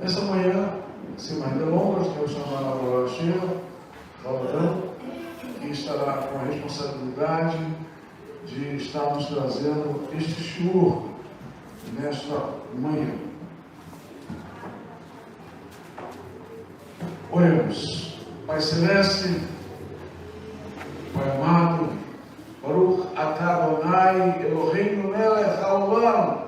Nessa manhã, sem mais delongas, quero chamar a Laura Sheila, que estará com a responsabilidade de estar nos trazendo este shiur nesta manhã. Oremos. Pai Celeste, Pai amado, Baruch atah Adonai Eloheinu melech haolam.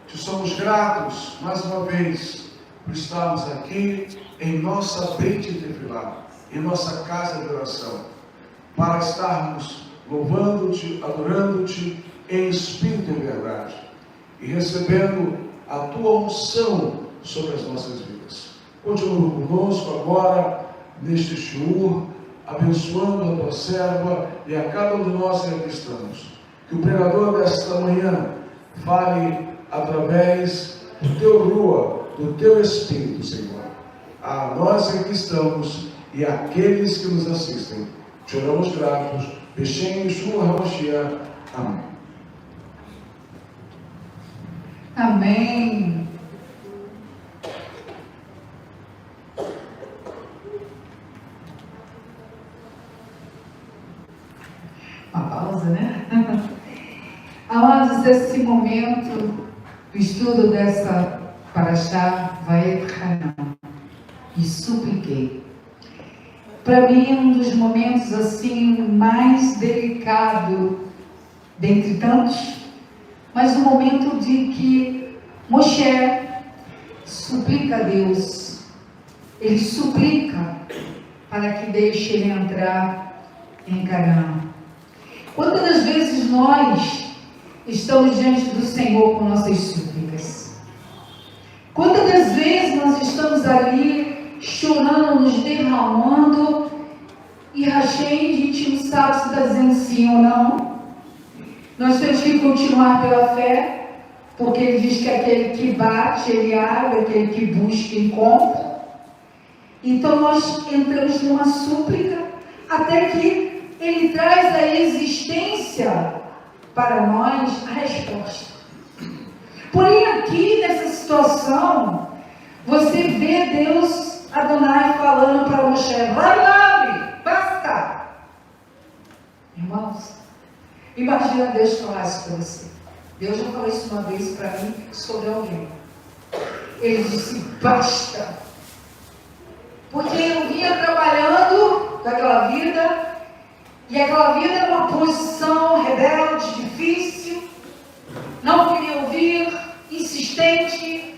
Te somos gratos mais uma vez por estarmos aqui em nossa Beit Tefilá, em nossa casa de oração, para estarmos louvando-te, adorando-te em espírito e verdade, e recebendo a tua unção sobre as nossas vidas. Continua conosco agora, neste shiur, abençoando a tua serva e a cada um de nós que aqui estamos. Que o pregador desta manhã fale através do teu Rua, do teu Espírito, Senhor, a nós que aqui estamos e àqueles que nos assistem. Te oramos gratos. Beshem Yeshua HaMashiach. Amém. Amém. Uma pausa, né? Amados, esse momento do estudo dessa Parashá Vaetchanan, e supliquei. Para mim é um dos momentos assim mais delicado dentre tantos, mas um momento de que Moshe suplica a Deus, ele suplica para que deixe ele entrar em Canaã. Quantas das vezes nós estamos diante do Senhor com nossas súplicas? Quantas das vezes nós estamos ali chorando, nos derramando, e Hashem, a gente não sabe se está dizendo sim ou não. Nós temos que continuar pela fé, porque ele diz que aquele que bate, ele abre, aquele que busca, encontra. Então nós entramos numa súplica, até que ele traz a existência para nós a resposta. Porém, aqui nessa situação, você vê Deus Adonai falando para Moshe: vai lá, basta. Irmãos, imagina Deus falar isso para você. Deus já falou isso uma vez para mim sobre alguém. Ele disse: basta. Porque eu vinha trabalhando daquela vida, e aquela vida era uma posição rebelde, difícil, não queria ouvir, insistente,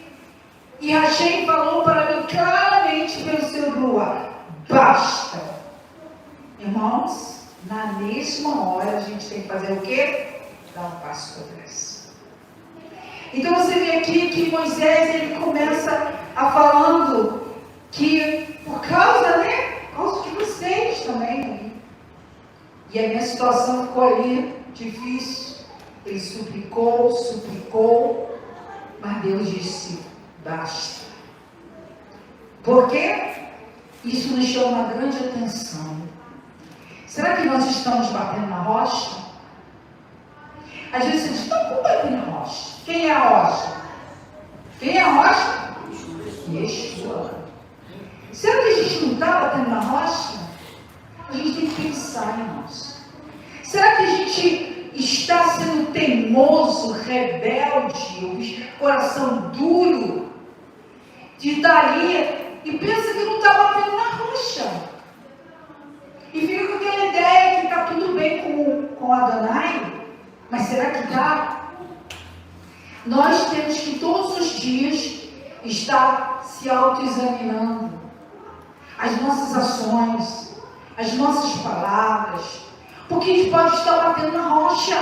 e Hashem falou para mim claramente pelo seu Rua: basta. Irmãos, na mesma hora a gente tem que fazer o quê? Dar um passo para trás. Então você vê aqui que Moisés, ele começa a falando que por causa de vocês também. E a minha situação ficou ali difícil. Ele suplicou, mas Deus disse: basta. Por quê? Isso nos chama uma grande atenção. Será que nós estamos batendo na rocha? Às vezes você diz: não, como bater na rocha? Quem é a rocha? Quem é a rocha? Yeshua. Será que a gente não está batendo na rocha? A gente tem que pensar, irmãos. Será que a gente está sendo teimoso, rebelde, coração duro, de estar ali e pensa que não está batendo na rocha? E fica com aquela ideia que está tudo bem com Adonai, mas será que está? Nós temos que todos os dias estar se autoexaminando. As nossas ações, as nossas palavras, porque a gente pode estar batendo na rocha.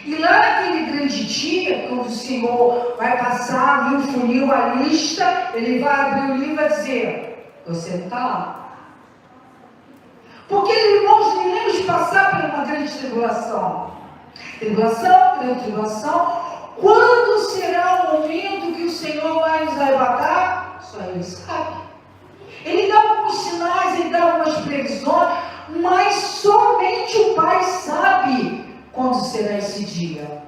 E lá naquele grande dia, quando o Senhor vai passar ali o funil, a lista, ele vai abrir o livro e vai dizer: você não está lá. Porque, irmãos, iremos passar por uma grande tribulação. Grande tribulação. Quando será o momento que o Senhor vai nos arrebatar? Só Ele sabe. Ele dá alguns sinais, ele dá algumas previsões, mas somente o Pai sabe quando será esse dia.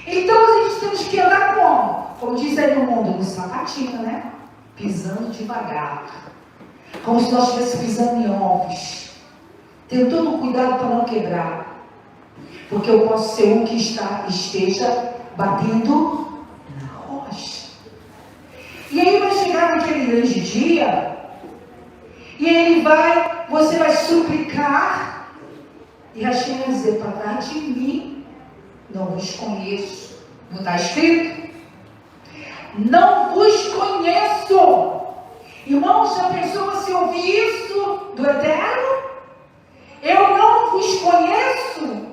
Então a gente temos que andar como? como diz aí no mundo, no sapatinho, né? Pisando devagar. Como se nós estivéssemos pisando em ovos. Tendo todo cuidado para não quebrar. Porque eu posso ser um que esteja batendo na rocha. E aí vai chegar naquele grande dia. E aí você vai suplicar. E Hashem vai dizer, para trás de mim, não vos conheço. Não está escrito? Não vos conheço. Irmãos, já pensou você ouvir isso do Eterno? Eu não vos conheço.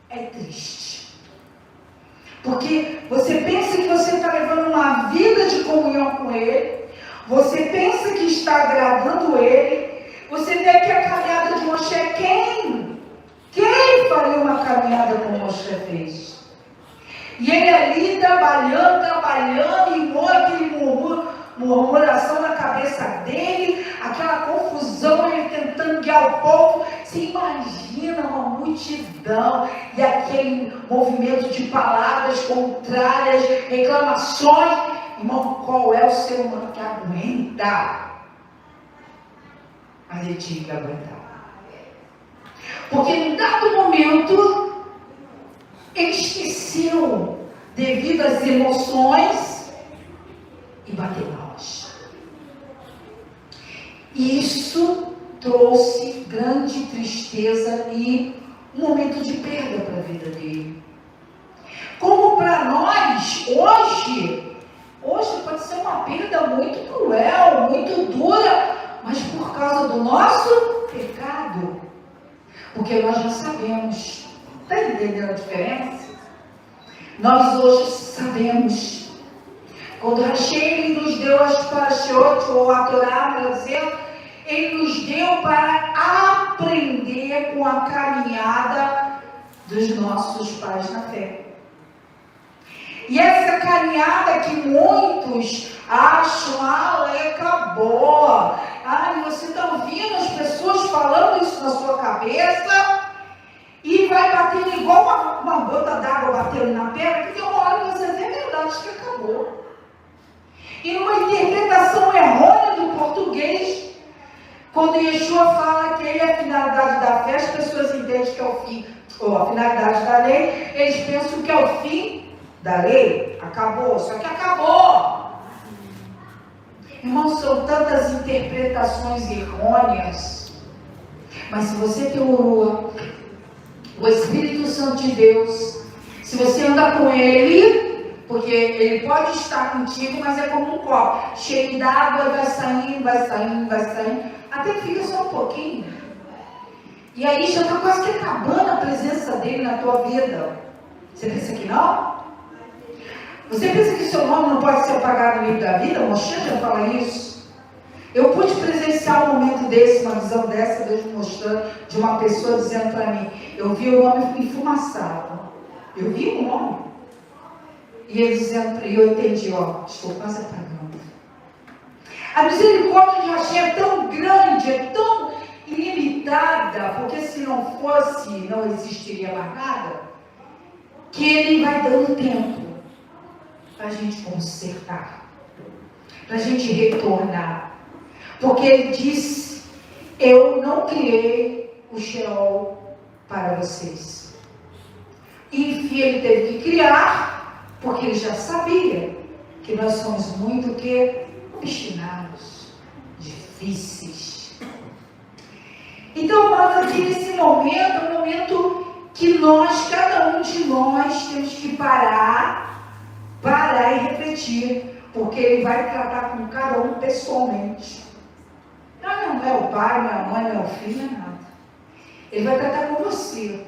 É triste. Porque você pensa que você está levando uma vida de comunhão com Ele. Você pensa que está agradando Ele. Você vê que a caminhada de Moshe é quem? Quem faria uma caminhada como Moshe fez? E ele ali trabalhando, e aquele murmuração na cabeça dele, aquela confusão, ele tentando guiar o povo. Você imagina uma multidão e aquele movimento de palavras contrárias, reclamações. Irmão, qual é o ser humano que aguenta? Mas ele tinha que aguentar. Porque em dado momento, ele esqueceu, devido às emoções, e bateu na rocha. Isso trouxe grande tristeza e um momento de perda para a vida dele. Como para nós, hoje pode ser uma perda muito cruel, muito dura, mas por causa do nosso pecado. Porque nós já sabemos. Está entendendo a diferença? Nós hoje sabemos. Quando Hashem nos deu as parashiot, ou a Torá, melhor dizendo, Ele nos deu para aprender com a caminhada dos nossos pais na fé. E essa caminhada que muitos acham, acabou. Você está ouvindo as pessoas falando isso na sua cabeça e vai batendo igual uma gota d'água batendo na pedra, que tem uma hora que você vê verdade que acabou. E numa interpretação errônea do português, quando Yeshua fala que ele é a finalidade da fé, as pessoas entendem que é o fim, ou a finalidade da lei, eles pensam que é o fim da lei. Acabou, só que acabou. Irmãos, são tantas interpretações errôneas, mas se você tem o Espírito Santo de Deus, se você anda com Ele, porque Ele pode estar contigo, mas é como um copo, cheio d'água, vai saindo, até que fica só um pouquinho. E aí já está quase que acabando a presença dele na tua vida. Você pensa que não? Você pensa que seu nome não pode ser apagado no meio da vida? O Moshe já fala isso. Eu pude presenciar um momento desse, uma visão dessa, Deus me mostrando, de uma pessoa dizendo para mim, eu vi o nome enfumaçado. Eu vi o nome. E ele dizendo para mim, eu entendi, estou quase apagando. A misericórdia de Hashem é tão grande, é tão ilimitada, porque se não fosse, não existiria mais nada, que Ele vai dando tempo para a gente consertar, para a gente retornar. Porque Ele disse, eu não criei o Sheol para vocês. Enfim, Ele teve que criar, porque Ele já sabia que nós somos muito obstinados, difíceis. Então, amados, aqui nesse momento, é um momento que nós, cada um de nós, temos que parar e refletir, porque Ele vai tratar com cada um pessoalmente. Não é o pai, não é a mãe, não é o filho, não é nada. Ele vai tratar com você.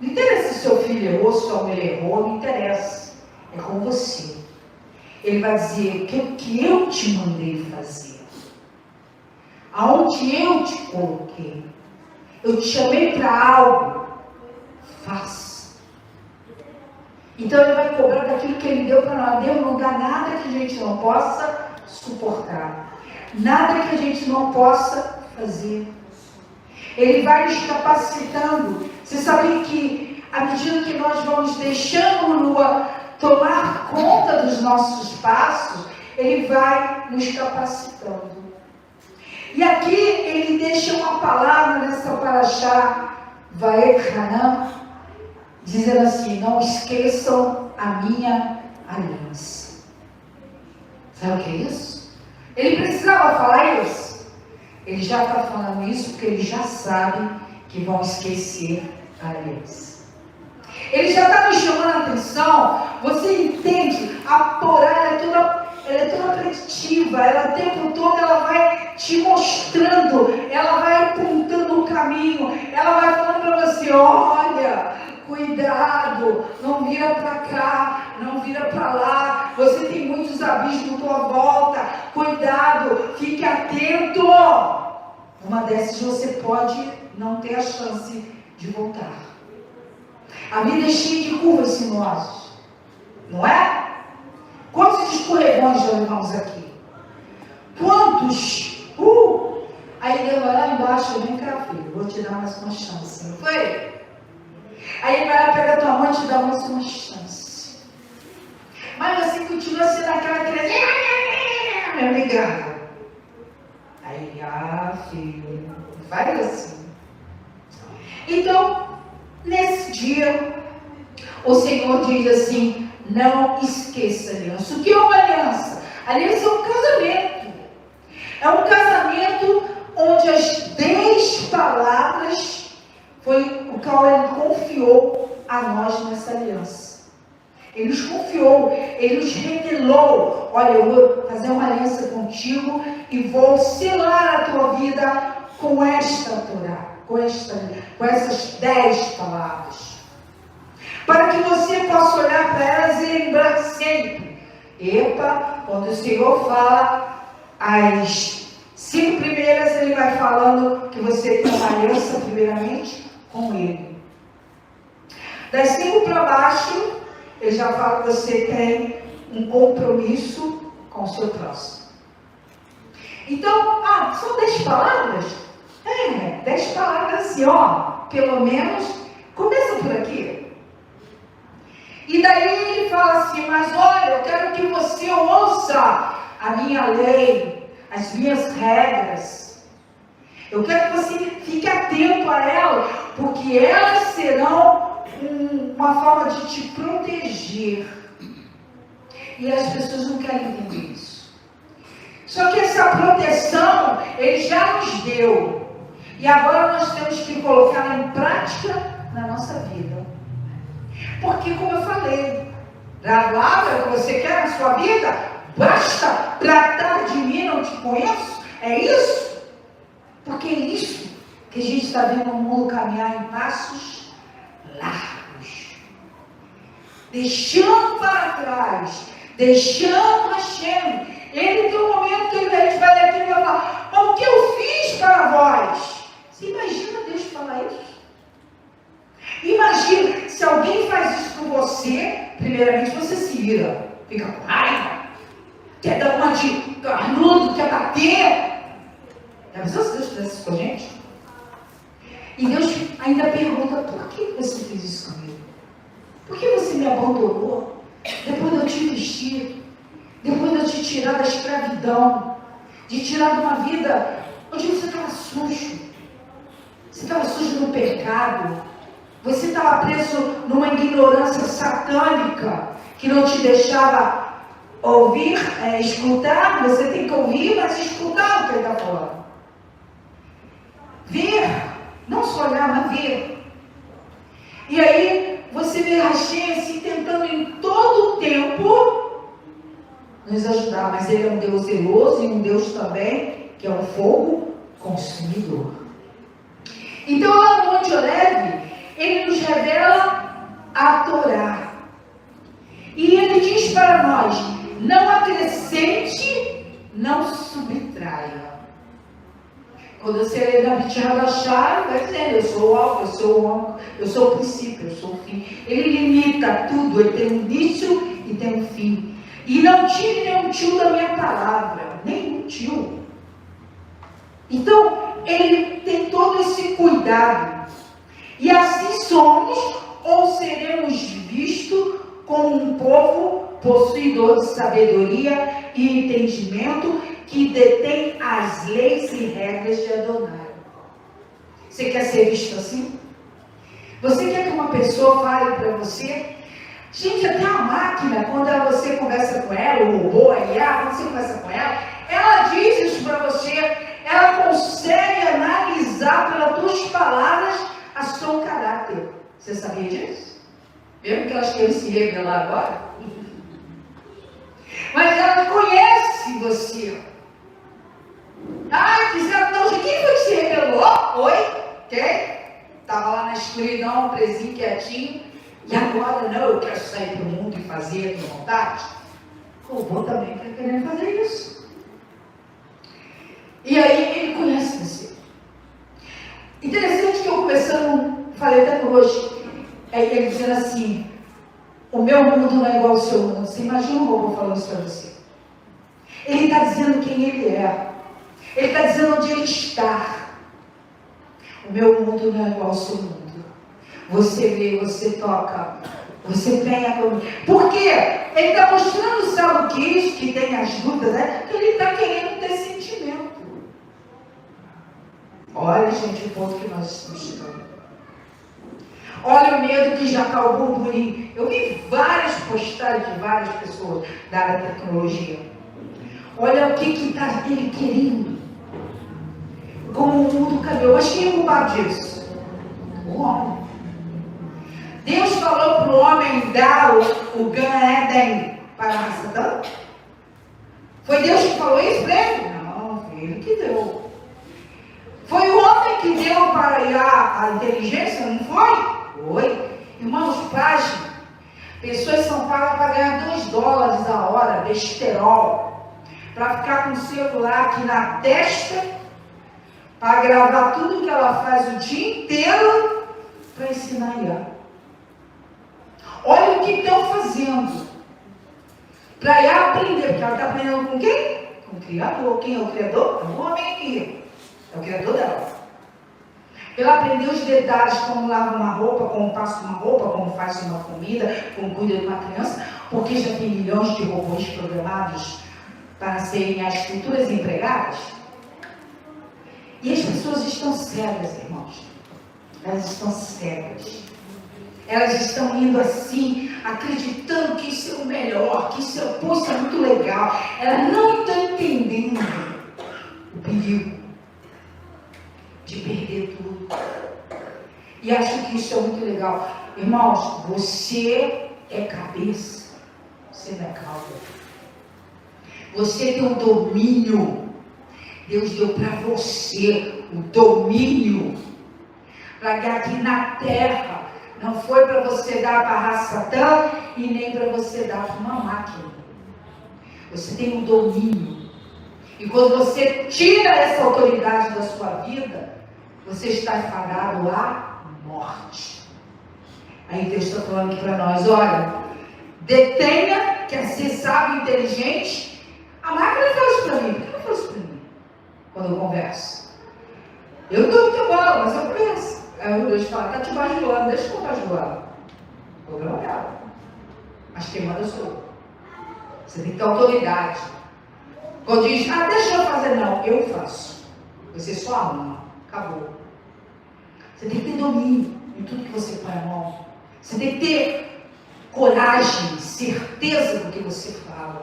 Não interessa se seu filho errou, se sua mulher errou, não interessa. É com você. Ele vai dizer o que eu te mandei fazer. Aonde eu te coloquei. Eu te chamei para algo. Faça. Então Ele vai cobrar daquilo que Ele deu para nós. Deus não dá nada que a gente não possa suportar. Nada que a gente não possa fazer. Ele vai nos capacitando. Você sabia que à medida que nós vamos deixando tomar conta dos nossos passos, Ele vai nos capacitando. E aqui Ele deixa uma palavra nessa paraxá, Vaekhanan, dizendo assim: não esqueçam a minha aliança. Sabe o que é isso? Ele precisava falar isso? Ele já está falando isso porque ele já sabe que vão esquecer a aliança. Ele já está me chamando a atenção. Você entende? A Torá ela é toda preditiva. Ela o tempo todo ela vai te mostrando, ela vai apontando o caminho, ela vai falando para você: olha, cuidado, não vira para cá, não vira para lá, você tem muitos abismos à tua volta, cuidado, fique atento. Uma dessas você pode não ter a chance de voltar. A vida é cheia de curvas sinuosas, não é? Quantos escorregões já levamos aqui? Quantos? Aí ele vai lá embaixo: vem cá, filho, vou te dar mais uma chance, não foi? Aí ele vai lá, pega a tua mão e te dá mais uma chance. Mas você continua sendo aquela criança, meu ligado. Aí, filho, faz assim. Então, nesse dia, o Senhor diz assim: não esqueça a aliança. O que é uma aliança? A aliança é um casamento. É um casamento onde as 10 palavras foi o qual Ele confiou a nós nessa aliança. Ele nos confiou, Ele nos revelou: olha, eu vou fazer uma aliança contigo e vou selar a tua vida com esta Torá, com essas 10 palavras, para que você possa olhar para elas e lembrar sempre. Epa, quando o Senhor fala as 5 primeiras, Ele vai falando que você tem uma aliança primeiramente com Ele. Das 5 para baixo, Ele já fala que você tem um compromisso com o seu próximo. Então, são 10 palavras? 10 palavras assim, pelo menos, começa por aqui. E daí ele fala assim: mas olha, eu quero que você ouça a minha lei, as minhas regras. Eu quero que você fique atento a ela, porque elas serão uma forma de te proteger. E as pessoas não querem entender isso. Só que essa proteção Ele já nos deu. E agora nós temos que colocá-la em prática na nossa vida. Porque, como eu falei, a palavra que você quer na sua vida, basta tratar de mim, não te conheço. É isso? Porque é isso que a gente está vendo o mundo caminhar em passos largos. Deixando para trás, deixando Hashem. Ele tem um momento que a gente vai ler aqui e vai falar: mas o que eu fiz para vós? Você imagina Deus falar isso? Imagina, se alguém faz isso com você, primeiramente você se vira, fica com raiva, quer dar uma de carnudo, quer bater. Já pensou se Deus fizesse isso com a gente? E Deus ainda pergunta: por que você fez isso comigo? Por que você me abandonou? Depois de eu te vestir, depois de eu te tirar da escravidão, de tirar de uma vida onde você estava sujo, você estava sujo no pecado, você estava preso numa ignorância satânica que não te deixava ouvir, escutar. Você tem que ouvir, mas escutar o que ele está falando. Ver, não só olhar, mas ver. E aí você vê Hashem assim, tentando em todo o tempo nos ajudar, mas Ele é um Deus zeloso e um Deus também que é um fogo consumidor. Então lá no Monte Horebe, Ele nos revela a Torá. E Ele diz para nós: não acrescente, não subtraia. Quando você lê na Bitinha da Chave, vai dizendo: eu sou o alfa, eu sou o homem, eu sou o princípio, eu sou o fim. Ele limita tudo, Ele tem um início e tem um fim. E não tire nenhum tio da minha palavra, nenhum tio. Então, Ele tem todo esse cuidado. E assim somos ou seremos vistos como um povo possuidor de sabedoria e entendimento, que detém as leis e regras de Adonai. Você quer ser visto assim? Você quer que uma pessoa fale para você? Gente, até a máquina, quando você conversa com ela, o robô, a IA, quando você conversa com ela diz isso para você, ela consegue analisar pelas tuas palavras a seu caráter. Você sabia disso? Mesmo que elas queiram se revelar agora? Mas ela conhece você. Quiseram não, quem foi que se revelou? Oi? Quem? Estava lá na escuridão, presinho, quietinho. E agora não, eu quero sair para o mundo e fazer com vontade. O robô também está querendo fazer isso. E aí ele conhece você. Interessante que eu conversando, falei até hoje, ele dizendo assim, o meu mundo não é igual ao seu mundo. Você imagina um robô falando isso para você. Ele está dizendo quem ele é. Ele está dizendo onde ele está. O meu mundo não é igual ao seu mundo. Você vê, você toca, você pega. Por quê? Ele está mostrando, sabe o que isso, que tem as dúvidas, né? Que ele está querendo ter sentimento. Olha, gente, o ponto que nós estamos chegando. Olha o medo que já está o burburinho. Eu vi várias postagens de várias pessoas da área da tecnologia. Olha o que está ele querendo. Como o mundo caminhou. Mas quem é culpado disso? O homem. Deus falou para o homem dar o Gan-Eden para a raça Adão? Foi Deus que falou isso para ele? Não, foi ele que deu. Foi o homem que deu para a inteligência, não foi? Foi. Irmãos, página. Pessoas são pagas para ganhar $2 a hora, besterol, para ficar com o celular aqui na testa, para gravar tudo que ela faz o dia inteiro, para ensinar ela. Olha o que estão fazendo. Para ela aprender, porque ela está aprendendo com quem? Com o Criador. Quem é o Criador? É o homem aqui. É o Criador dela. Ela aprendeu os detalhes, como lava uma roupa, como passa uma roupa, como faz uma comida, como cuida de uma criança, porque já tem milhões de robôs programados para serem as futuras empregadas. E as pessoas estão cegas, irmãos. Elas estão cegas. Elas estão indo assim, acreditando que isso é o melhor, que isso é muito legal. Elas não estão entendendo o perigo de perder tudo. E acham que isso é muito legal. Irmãos, você é cabeça, você não é cauda. Você tem o domínio. Deus deu para você o domínio. Para que aqui na terra não foi para você dar para a raça Satã e nem para você dar para uma máquina. Você tem um domínio. E quando você tira essa autoridade da sua vida, você está fadado à morte. Aí Deus está falando aqui para nós, olha, detenha, quer ser sábio e inteligente. A máquina fala isso para mim. Por que não fala isso para mim? Quando eu converso. Eu dou muito bola, mas eu penso. Aí o Deus fala, está te bajulando, deixa eu bajular. Vou olhar. Mas quem manda sou eu. Você tem que ter autoridade. Quando diz, deixa eu fazer, não, eu faço. Você só ama. Acabou. Você tem que ter domínio em tudo que você põe a mão. Você tem que ter coragem, certeza do que você fala.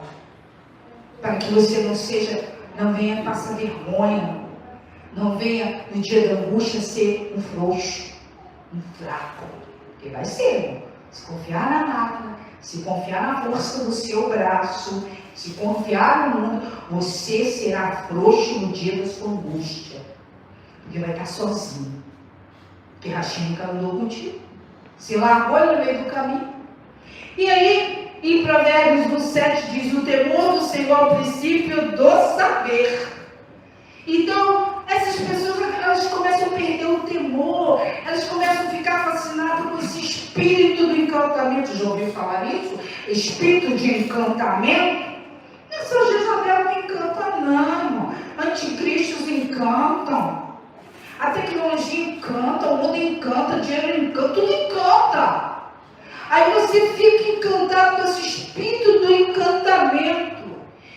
Para que você não venha passar vergonha. Não venha no dia da angústia ser um frouxo, um fraco. Porque vai ser. Se confiar na máquina, se confiar na força do seu braço, se confiar no mundo, você será frouxo no dia da sua angústia. Porque vai estar sozinho. Porque Rachinho nunca andou contigo. Se largou no meio do caminho. E aí, em Provérbios 7 diz, o temor do Senhor é o princípio do saber. Então, essas pessoas, elas começam a perder o temor, elas começam a ficar fascinadas com esse espírito do encantamento. Já ouviu falar isso? Espírito de encantamento? Não é só Jezabel que encanta, não. Anticristos encantam. A tecnologia encanta, o mundo encanta, o dinheiro encanta, tudo encanta. Aí você fica encantado com esse espírito do encantamento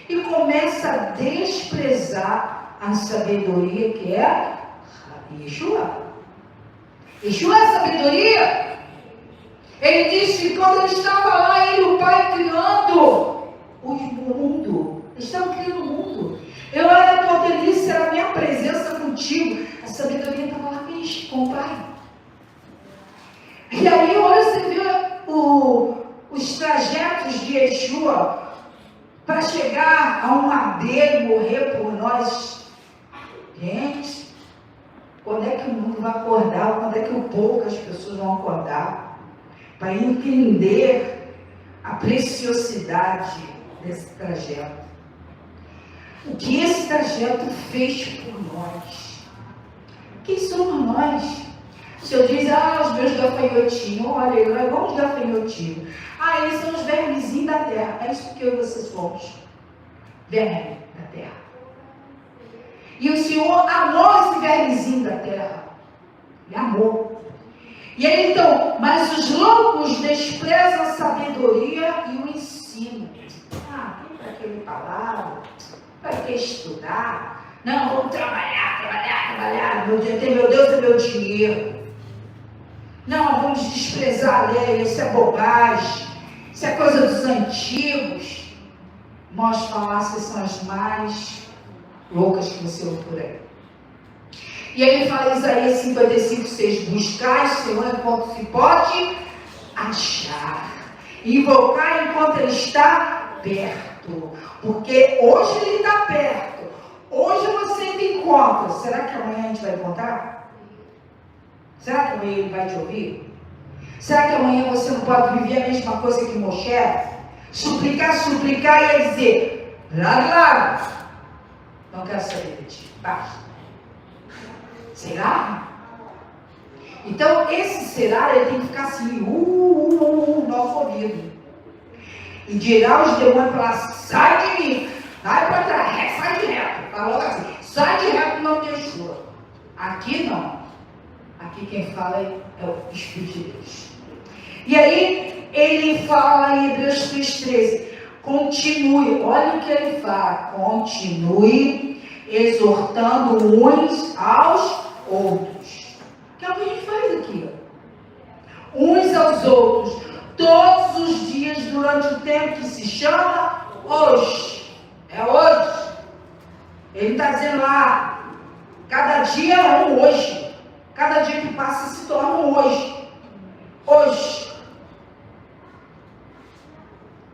e começa a desprezar a sabedoria que é Yeshua. Yeshua é a sabedoria. Ele disse que quando ele estava lá, ele e o Pai criando o mundo. Eles estavam criando o mundo. Eu era a tua delícia, era a minha presença contigo. A sabedoria estava lá com o Pai. E aí, olha, você vê os trajetos de Yeshua para chegar a um madeiro, morrer por nós. Gente, quando é que o mundo vai acordar? Quando é que o povo, as pessoas vão acordar? Para entender a preciosidade desse trajeto. O que esse trajeto fez por nós? Quem somos nós? O Senhor diz, os meus gafanhotinhos, olha, nós vamos gafanhotinhos. Eles são os vermezinhos da terra. É isso que eu e vocês somos. Verme da terra. E o Senhor amou esse vermezinho da terra. Ele amou. E aí então, mas os loucos desprezam a sabedoria e o ensino. Para que ele falar? Para que estudar? Não, vamos trabalhar. Meu Deus é meu dinheiro. Não, vamos desprezar a lei, isso é bobagem. Isso é coisa dos antigos. Nós falácias são as mais loucas que você ouve por aí. E aí ele fala, Isaías 55:6, buscar o Senhor enquanto se pode achar, invocar enquanto ele está perto, porque hoje ele está perto, hoje você me encontra. Será que amanhã a gente vai encontrar? Será que amanhã ele vai te ouvir? Será que amanhã você não pode viver a mesma coisa que Moshe? Suplicar e dizer, lá, não quero saber de ti, basta. Será? Então, esse será, ele tem que ficar assim, no nosso ouvido. E dirá os demônios para lá, sai de mim, vai para trás, sai de reto. Falou assim, sai de reto, não deixou. Aqui não. Aqui quem fala é o Espírito de Deus. E aí, ele fala em Hebreus 3:13, continue, olha o que ele fala, continue exortando uns aos outros. Que é o que a gente faz aqui. Uns aos outros, todos os dias, durante o tempo que se chama hoje. É hoje. Ele está dizendo lá, cada dia é um hoje. Cada dia que passa se torna um hoje. Hoje.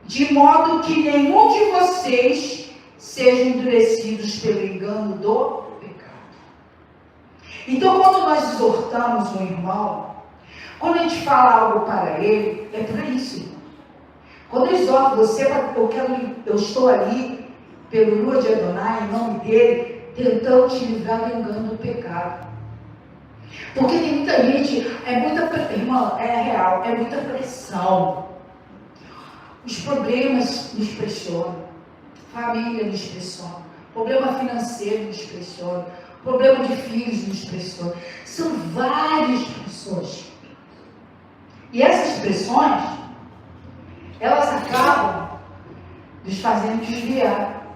De modo que nenhum de vocês sejam endurecidos pelo engano do pecado. Então, quando nós exortamos um irmão, quando a gente fala algo para ele, é para isso, irmão. Quando eu exorto você, eu estou ali, pelo Lua de Adonai, em nome dele, tentando te livrar do engano do pecado. Porque tem muita gente, irmão, é real, é muita pressão. Os problemas nos pressionam, família nos pressiona, problema financeiro nos pressiona, problema de filhos nos pressiona. São várias pressões. E essas pressões, elas acabam nos fazendo desviar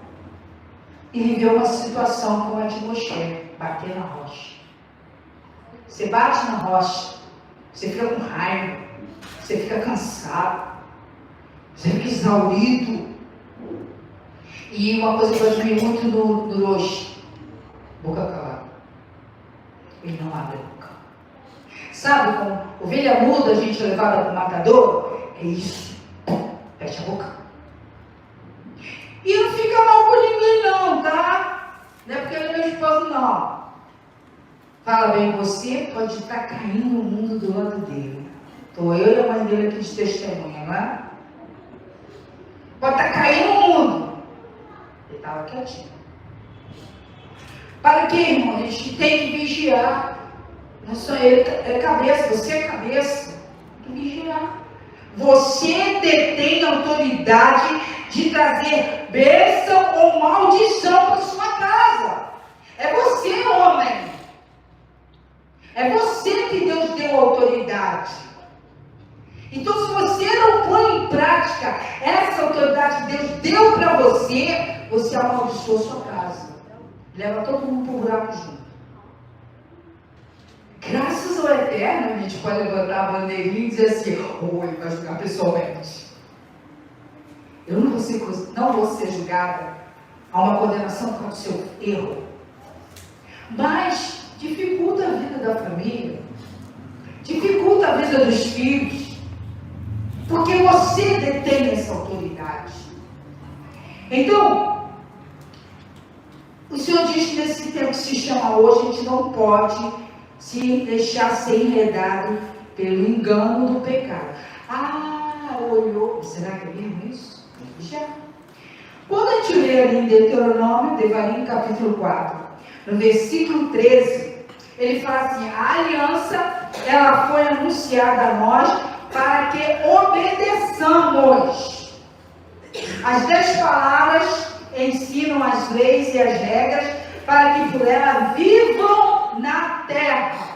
e viver uma situação como a de Moshe, bater na rocha. Você bate na rocha, você fica com raiva, você fica cansado, você fica exaurido. E uma coisa que eu admiro muito no Rosh, boca calada. Ele não abre a boca. Sabe como ovelha muda, a gente é levada para o matador? É isso. Fecha a boca. E não fica mal com ninguém não, tá? Não é porque ele é meu esposo, não. Fala bem, você pode estar caindo no mundo do lado dele. Estou eu e a mãe dele aqui de testemunha, não é? Pode estar caindo no mundo. Ele estava quietinho. Para quê, irmão? A gente tem que vigiar. Não é só ele, é cabeça, você é cabeça. Tem que vigiar. Você detém a autoridade de trazer bênção ou maldição para sua casa. É você, homem. É você que Deus deu autoridade. Então, se você você amaldiçoa a sua casa. Leva todo mundo para o buraco junto. Graças ao Eterno, a gente pode levantar a bandeirinha e dizer assim: oh, ele vai julgar pessoalmente. Eu não vou ser julgada a uma condenação por causa do seu erro. Mas dificulta a vida da família. Dificulta a vida dos filhos. Porque você detém essa autoridade. Então, o Senhor diz que nesse tempo que se chama hoje, a gente não pode se deixar ser enredado pelo engano do pecado. Ah, olhou. Será que é mesmo isso? Já. Quando a gente lê ali em Deuteronômio, Devarim, capítulo 4, no versículo 13, ele fala assim: a aliança, ela foi anunciada a nós para que obedeçamos. As 10 palavras ensinam as leis e as regras para que por ela vivam na terra.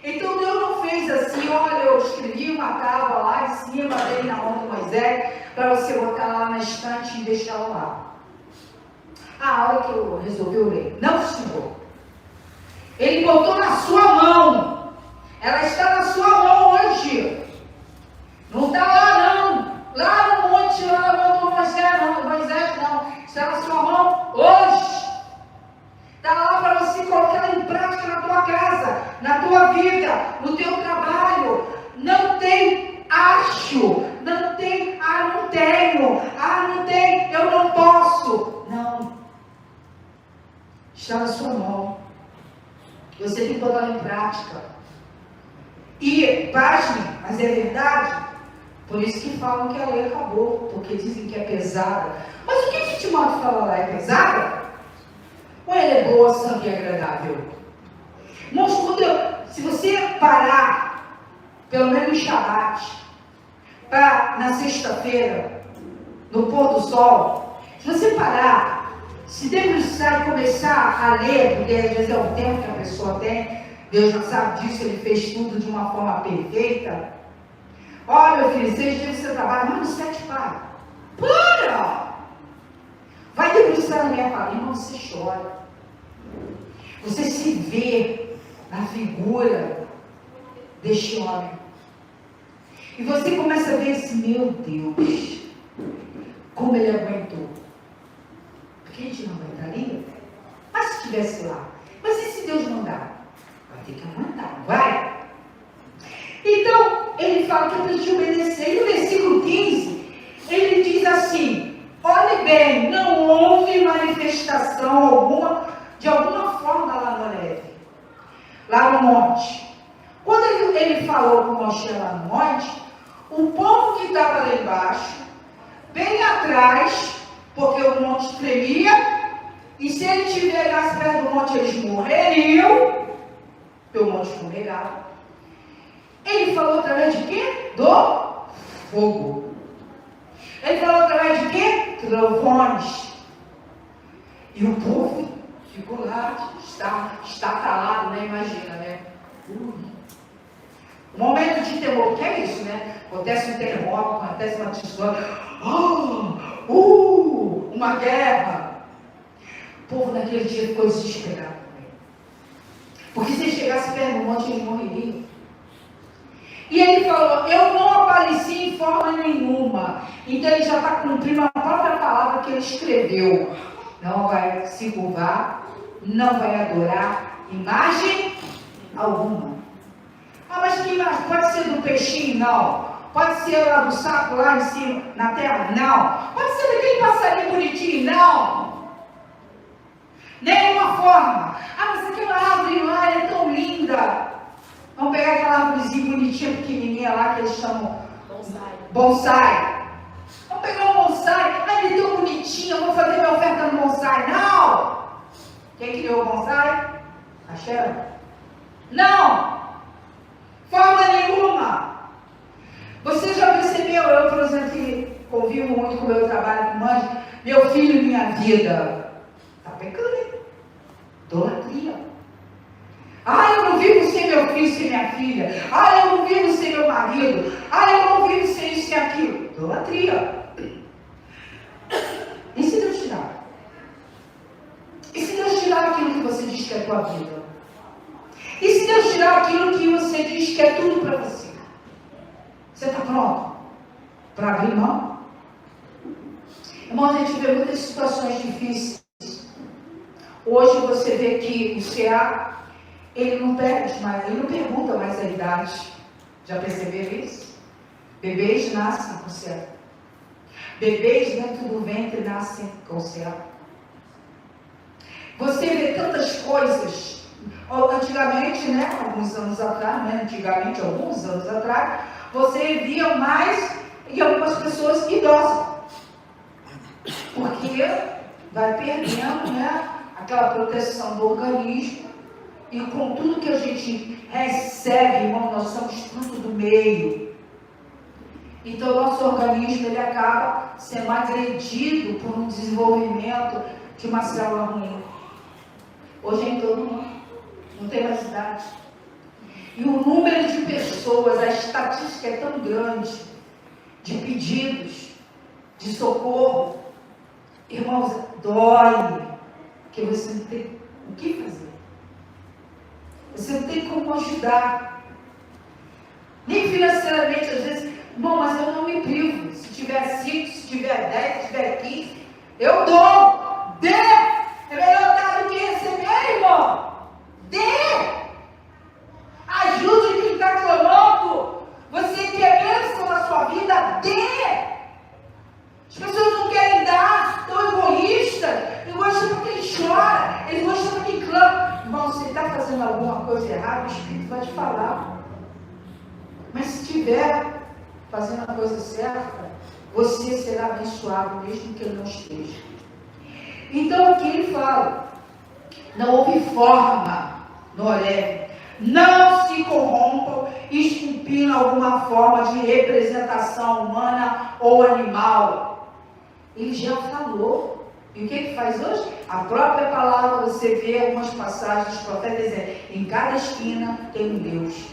Então Deus não fez assim: olha, eu escrevi uma tábua lá em cima, dele na mão de Moisés, para você botar lá na estante e deixar lá. A hora que eu resolvi ler. Não, Senhor. Ele botou na sua mão. Ela está na sua mão hoje. Não está lá não. Lá no monte, lá na mão do Moisés não. Está na sua mão hoje. Está lá para você colocar em prática na tua casa, na tua vida, no teu trabalho. Não tem acho, não tem, não tenho, não tem, eu não posso. Não. Está na sua mão. Você tem que botar em prática. E, pasme, mas é verdade. Por isso que falam que a lei acabou, porque dizem que é pesada. Mas o que Timóteo fala lá? É pesada? Ou ela é boa, santa e agradável? Irmãos, se você parar, pelo menos em Shabat, na sexta-feira, no pôr do sol, se você parar, se debruçar e começar a ler, porque às vezes é o tempo que a pessoa tem, Deus já sabe disso, Ele fez tudo de uma forma perfeita. Olha, meu filho, 6 dias você trabalha, mas no 7 para! Vai debruçar na minha palavra, irmão, você chora. Você se vê na figura deste homem. E você começa a ver esse: meu Deus, como ele aguentou. Porque a gente não aguentaria. Mas se estivesse lá. Mas e se Deus não dá? Vai ter que aguentar, não vai? Então, ele fala que é para a gente obedecer. E no versículo 15, ele diz assim: olhe bem, não houve manifestação alguma, de alguma forma lá no Horebe, lá no monte. Quando ele falou com Moshe lá no monte, o povo que estava lá embaixo, bem atrás, porque o monte tremia, e se ele estivesse perto do monte, eles morreriam, porque o monte fumegava. Ele falou através de quê? Do fogo. Ele falou através de quê? Trovões. E o povo ficou lá, está calado, né? Imagina, né? Um momento de temor, que é isso, né? Acontece um terremoto, acontece uma tsunami, uma guerra. O povo naquele dia ficou desesperado. Porque se chegasse perto do monte, eles morreriam. E ele falou: eu não apareci em forma nenhuma. Então ele já está cumprindo a própria palavra que ele escreveu. Não vai se curvar, não vai adorar imagem alguma. Mas que imagem? Pode ser do peixinho? Não. Pode ser lá do saco, lá em cima, na terra? Não. Pode ser daquele passarinho bonitinho? Não. Nenhuma forma. Mas aquela árvore lá é tão linda. Vamos pegar aquela árvorezinha bonitinha, pequenininha lá, que eles chamam bonsai. Vamos pegar um bonsai. Ele é tão bonitinho, eu vou fazer minha oferta no bonsai. Não! Quem criou o bonsai? A Sharon? Não! Forma nenhuma! Você já percebeu, eu, por exemplo, que convivo muito com o meu trabalho com mãe, meu filho, minha vida. Está pecando, hein? Idolatria. Eu não vivo sem meu filho, sem minha filha. Eu não vivo sem meu marido. Eu não vivo sem isso e aquilo. Idolatria. E se Deus tirar? a tua vida? E se Deus tirar aquilo que você diz que é tudo para você? Você está pronto para abrir mão? Irmão, a gente vê muitas situações difíceis. Hoje você vê que o CA, ele não perde mais, ele não pergunta mais a idade. Já perceberam isso? Bebês nascem com CA. Bebês dentro do ventre nascem com CA. Você vê tantas coisas. Antigamente, né, alguns anos atrás, você via mais em algumas pessoas idosas. Porque vai perdendo, né, aquela proteção do organismo. E com tudo que a gente recebe, irmão, nós somos fruto do meio. Então, o nosso organismo, ele acaba sendo agredido por um desenvolvimento de uma célula ruim. Hoje é em todo mundo. Não tem mais idade. E o número de pessoas, a estatística é tão grande, de pedidos, de socorro. Irmãos, dói, que você não tem o que fazer. Você não tem como ajudar. Nem financeiramente, às vezes, irmão, mas eu não me privo. Se tiver 5, se tiver 10, se tiver 15, eu dou. Dê! É melhor dar do que receber, irmão. Dê! Ajude quem está clamando. Você quer bênção na sua vida? Dê! As pessoas não querem dar, estão egoístas. Egoísta para quem chora, egoísta para quem clama. Irmão, você está fazendo alguma coisa errada, o Espírito vai te falar. Mas se estiver fazendo a coisa certa, você será abençoado, mesmo que ele não esteja. Então aqui ele fala, não houve forma no Horebe, não se corrompam, esculpindo alguma forma de representação humana ou animal. Ele já falou. E o que ele faz hoje? A própria palavra, você vê algumas passagens dos profetas dizendo, em cada esquina tem um Deus.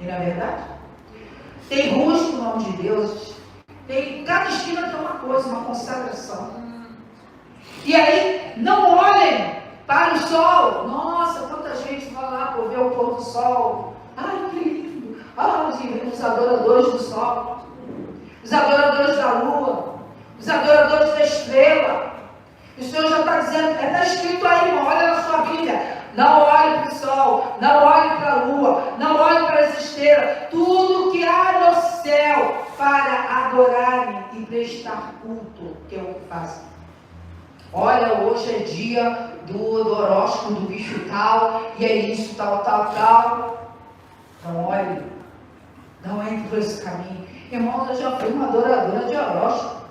E não é verdade? Tem rosto no nome de Deus. Em cada esquina tem uma coisa, uma consagração. E aí, não olhem para o sol. Nossa, quanta gente vai lá para ver o pôr do sol. Ai, que lindo. Ah, os adoradores do sol. Os adoradores da lua. Os adoradores da estrela. O Senhor já está dizendo, está escrito aí, irmão, olha na sua Bíblia. Não olhe para o sol, não olhe para a lua, não olhe para as estrelas. Tudo que há no céu para adorarem e prestar culto, que é o que fazem. Olha, hoje é dia do horóscopo do bicho tal, e é isso, tal. Então, olhe, não entre por esse caminho. Irmãos, eu já fui uma adoradora de horóscopo.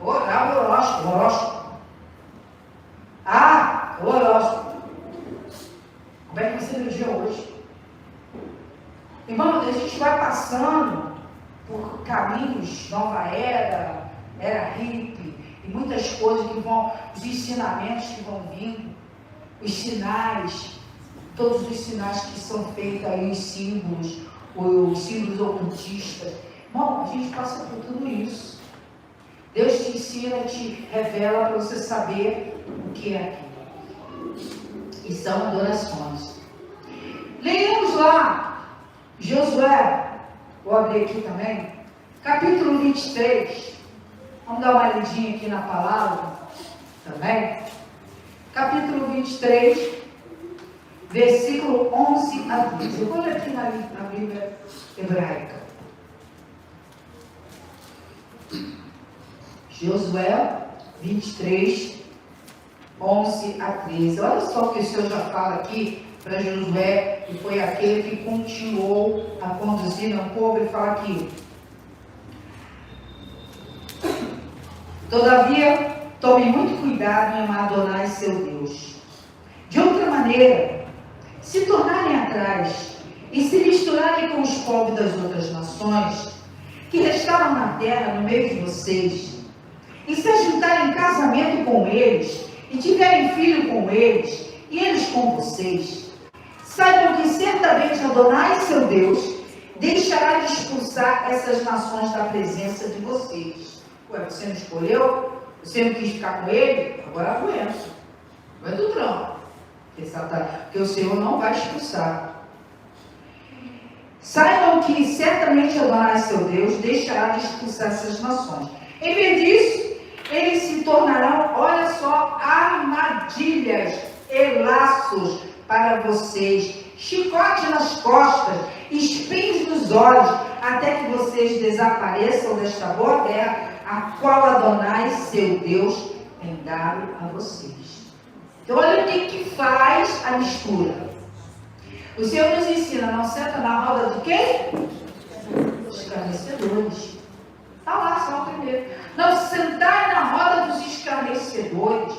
Orava horóscopo. Ah, o horóscopo. Como é que você vê o dia hoje? Irmão, a gente vai passando por caminhos, nova era hippie, e muitas coisas que vão, os ensinamentos que vão vindo, os sinais, todos os sinais que são feitos aí, os símbolos ocultistas. Irmão, a gente passa por tudo isso. Deus te ensina, te revela para você saber o que é aquilo. E são adorações. Leiamos lá, Josué, vou abrir aqui também, capítulo 23. Vamos dar uma lidinha aqui na palavra também. Capítulo 23, versículo 11 a 15. Eu vou ler aqui na Bíblia hebraica. Josué 23, 11 a 13. Olha só o que o Senhor já fala aqui para Josué, que foi aquele que continuou a conduzir o povo. Ele fala aqui: todavia, tome muito cuidado em amar Adonai, seu Deus. De outra maneira, se tornarem atrás e se misturarem com os povos das outras nações que restaram na terra no meio de vocês, e se ajuntarem em casamento com eles, e tiverem filho com eles, e eles com vocês, saibam que certamente Adonai, seu Deus, deixará de expulsar essas nações da presença de vocês. Ué, você não escolheu? Você não quis ficar com ele? Agora aguenta. Vai do trampo. Porque o Senhor não vai expulsar. Saibam que certamente Adonai, seu Deus, deixará de expulsar essas nações. Em vez disso, eles se tornarão, olha só, armadilhas e laços para vocês, chicote nas costas, espinhos nos olhos, até que vocês desapareçam desta boa terra, a qual Adonai, seu Deus, tem dado a vocês. Então, olha o que faz a mistura. O Senhor nos ensina, não senta na roda de quem? Escarnecedores. Está lá, só o primeiro. Não sentar na roda dos escarnecedores.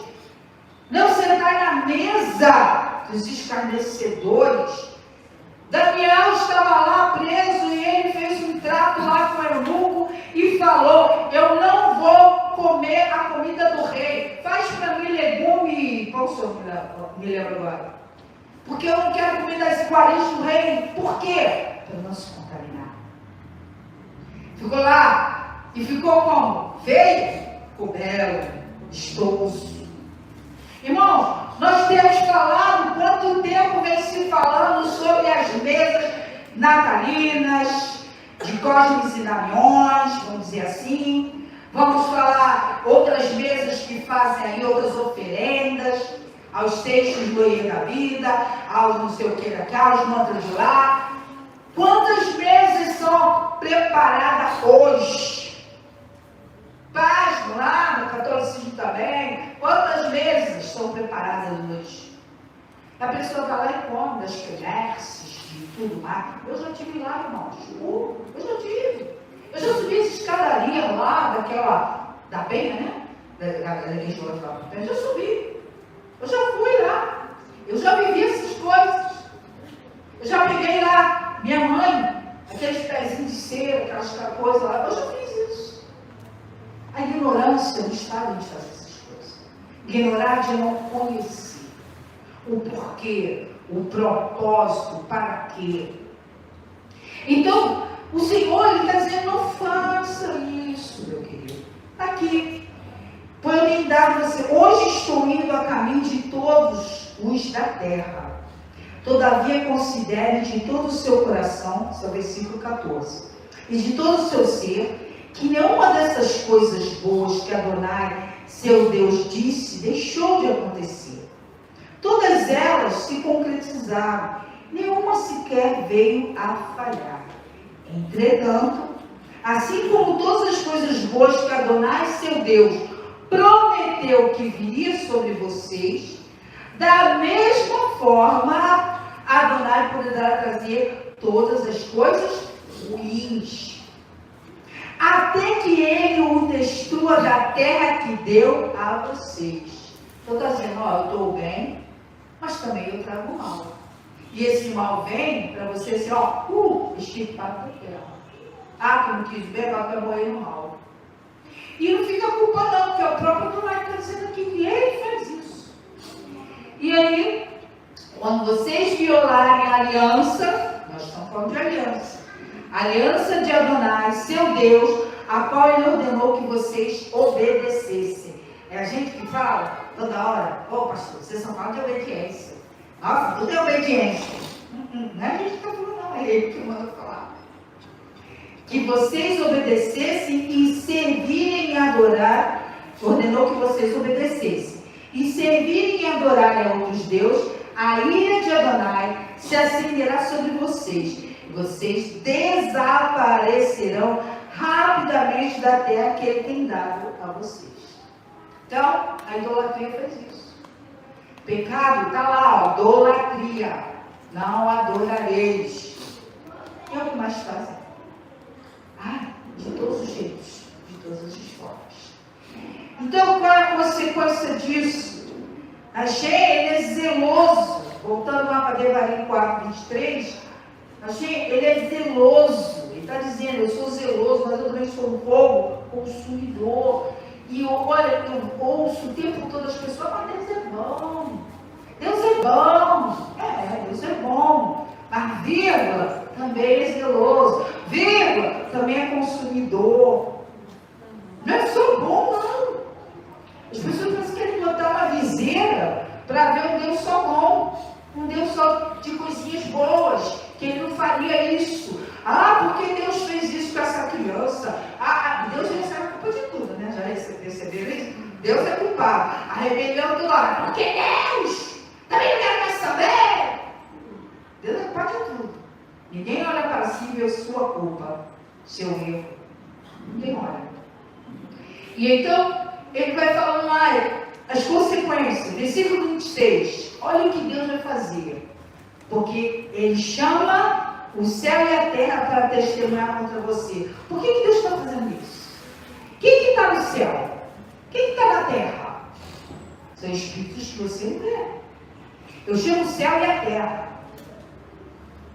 Não sentar na mesa dos escarnecedores. Daniel estava lá preso e ele fez um trato lá com o eunuco e falou: eu não vou comer a comida do rei. Faz para mim legume e pão, senhor, me lembro agora. Porque eu não quero comer das iguarias do rei. Por quê? Para não se contaminar. Ficou lá e ficou como? Feio, ficou belo, vistoso. Irmãos, nós temos falado quanto tempo vem se falando sobre as mesas natalinas, de Cosmes e Damiões, vamos dizer assim. Vamos falar outras mesas que fazem aí outras oferendas aos seixos do Rei da Vida, aos não sei o que daqui, aos mantras de lá. Quantas mesas são preparadas hoje? Pasmo lá no catolicismo também. Quantas mesas são preparadas hoje? A pessoa vai lá e come das quermesses e tudo mais. Eu já tive lá, irmãos. Eu já tive. Eu já subi essa escadaria lá, daquela, da Penha, né? Da igreja lá. Eu já subi. Eu já fui lá. Eu já vivi essas coisas. Eu já peguei lá, minha mãe, aqueles pezinhos de cera, aquelas coisas lá. Eu já fiz isso. A ignorância não está de fazer essas coisas. Ignorar de não conhecer o porquê, o propósito, para quê. Então, o Senhor está dizendo: não faça isso, meu querido. Aqui, pois eu tenho dado você. Hoje estou indo a caminho de todos os da terra. Todavia, considere de todo o seu coração, esse é o versículo 14, e de todo o seu ser, que nenhuma dessas coisas boas que Adonai, seu Deus, disse, deixou de acontecer. Todas elas se concretizaram, nenhuma sequer veio a falhar. Entretanto, assim como todas as coisas boas que Adonai, seu Deus, prometeu que viria sobre vocês, da mesma forma, Adonai poderá trazer todas as coisas ruins, até que ele o destrua da terra que deu a vocês. Então está dizendo: ó, eu estou bem, mas também eu trago mal. E esse mal vem para você assim, ó, extirpado da terra. Ah, que não quis ver, vai morrer no mal. E não fica culpa não, porque o próprio Adonai está dizendo aqui que ele faz isso. E aí, quando vocês violarem a aliança, nós estamos falando de aliança, a aliança de Adonai, seu Deus, a qual ele ordenou que vocês obedecessem. É a gente que fala toda hora: ô pastor, vocês são falando de obediência. Nossa, tudo é obediência. Não é a gente que está falando, não, é ele que manda falar. Que vocês obedecessem e servirem e adorar, ordenou que vocês obedecessem. E servirem e adorarem a outros deuses, a ira de Adonai se acenderá sobre vocês. Vocês desaparecerão rapidamente da terra que ele tem dado a vocês. Então, a idolatria fez isso. Pecado está lá, ó, idolatria. Não adorareis. E é o que mais fazem? De todos os jeitos, de todas as formas. Então, qual é a consequência disso? Achei ele é zeloso. Voltando lá para Devarim 4:23, ele é zeloso. Ele está dizendo: eu sou zeloso, mas eu também sou um fogo consumidor. E olha, eu ouço o tempo todo as pessoas: mas Deus é bom. Deus é bom. Deus é bom. Mas, vírgula, também é zeloso. Vírgula, também é consumidor. Não é só bom, não. As pessoas querem botar uma viseira para ver um Deus só bom, um Deus só de coisinhas boas, que Ele não faria isso. Porque Deus fez isso com essa criança? Deus recebe a culpa de tudo, né? Já perceberam isso? Deus é culpado. A rebelião do lado. Porque Deus também não quer mais saber. Deus é culpado de tudo. Ninguém olha para si e vê sua culpa, seu erro. Ninguém olha. E então, ele vai falando as consequências. Versículo 26. Olha o que Deus vai fazer. Porque Ele chama o céu e a terra para testemunhar contra você. Por que Deus está fazendo isso? Quem está no céu? Quem está na terra? São espíritos que você não vê. Eu chamo o céu e a terra.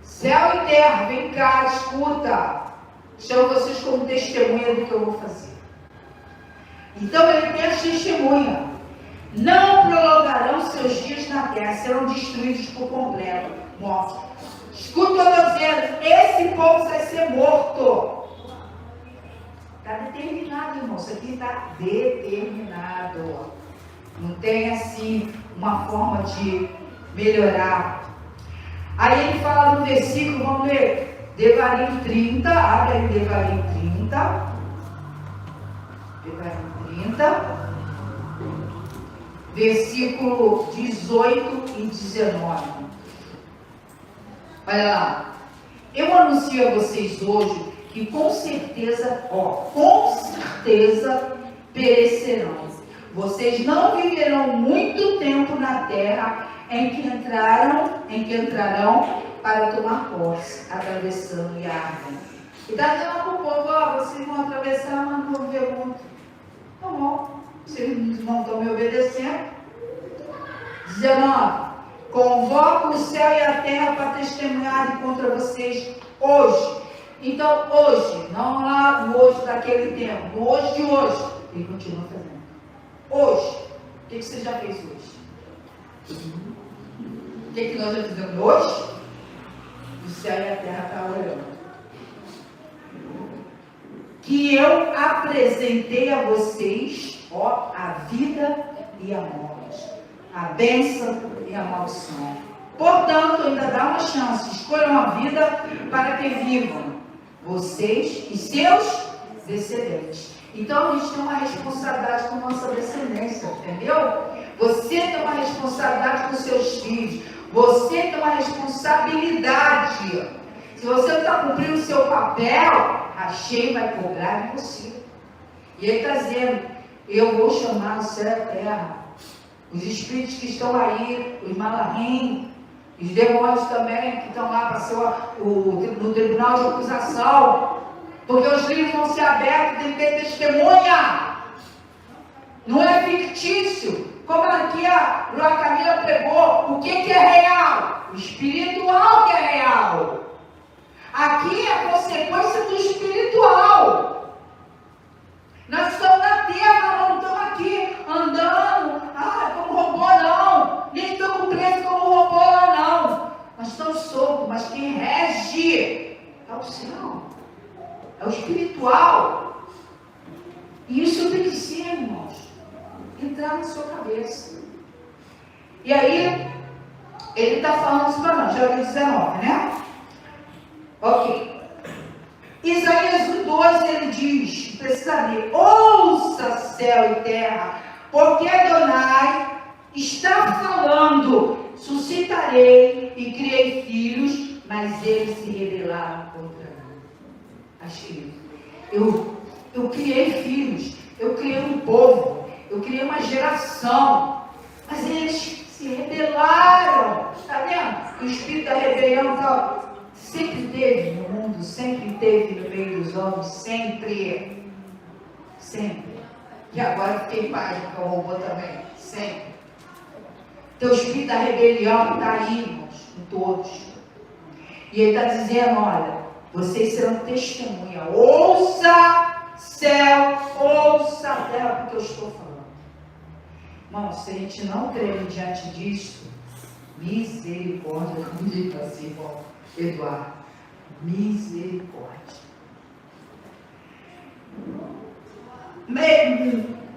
Céu e terra, vem cá, escuta. Chamo vocês como testemunha do que eu vou fazer. Então Ele tem as testemunhas. Não prolongarão seus dias na terra, serão destruídos por completo, mortos. Escuta o que eu estou dizendo, esse povo vai ser morto. Está determinado, irmão, isso aqui está determinado. Não tem assim uma forma de melhorar. Aí ele fala no versículo, vamos ler, Devarim 30, abre aí Devarim 30. Devarim 30. Versículo 18 e 19. Olha lá. Eu anuncio a vocês hoje que com certeza perecerão. Vocês não viverão muito tempo na terra em que entrarão para tomar posse, atravessando Iarden. E está dizendo para o povo, vocês vão atravessar, mas não vão viver muito. Tá bom. Vocês não estão me obedecendo. 19. Convoco o céu e a terra para testemunharem contra vocês hoje. Então, hoje, não lá no hoje daquele tempo, no hoje de hoje, ele continua fazendo. Hoje, o que você já fez hoje? O que nós já fizemos hoje? O céu e a terra estão olhando. Que eu apresentei a vocês, a vida e a morte, a bênção e a maldição. Portanto, ainda dá uma chance. Escolham a vida para que vivam vocês e seus descendentes. Então, a gente tem uma responsabilidade com nossa descendência, entendeu? Você tem uma responsabilidade com seus filhos. Você tem uma responsabilidade. Se você não está cumprindo o seu papel, a Shem vai cobrar em você. E ele está dizendo, eu vou chamar o céu e a terra. Os espíritos que estão aí, os malahim, os demônios também, que estão lá para ser no tribunal de acusação. Porque os livros vão ser abertos, tem que ter testemunha. Não é fictício. Como aqui a Camila pregou, o que é real? O espiritual que é real. Aqui é a consequência do espiritual. Nós estamos na terra, não estamos aqui andando, como robô não. Nem estamos presos como robô lá não. Nós estamos soltos, mas quem rege é o céu. É o espiritual. E isso tem que ser, irmãos, entrar na sua cabeça. E aí, ele está falando isso para nós, já 19, né? Ok. Isaías 1:12 ele diz, precisa ler, ouça céu e terra, porque Adonai está falando, suscitarei e criei filhos, mas eles se rebelaram contra mim. Achei. Eu criei filhos, eu criei um povo, eu criei uma geração, mas eles se rebelaram. Está vendo? O espírito da rebelião sempre teve no mundo, sempre teve no meio dos homens, sempre. Sempre. E agora fiquei página com o robô também, sempre. Então o espírito da rebelião está aí, irmãos, em todos. E ele está dizendo, olha, vocês serão testemunha. Ouça céu, ouça a terra, porque eu estou falando. Irmão, se a gente não crer diante disso, misericórdia, como diz assim, irmão Eduardo, misericórdia.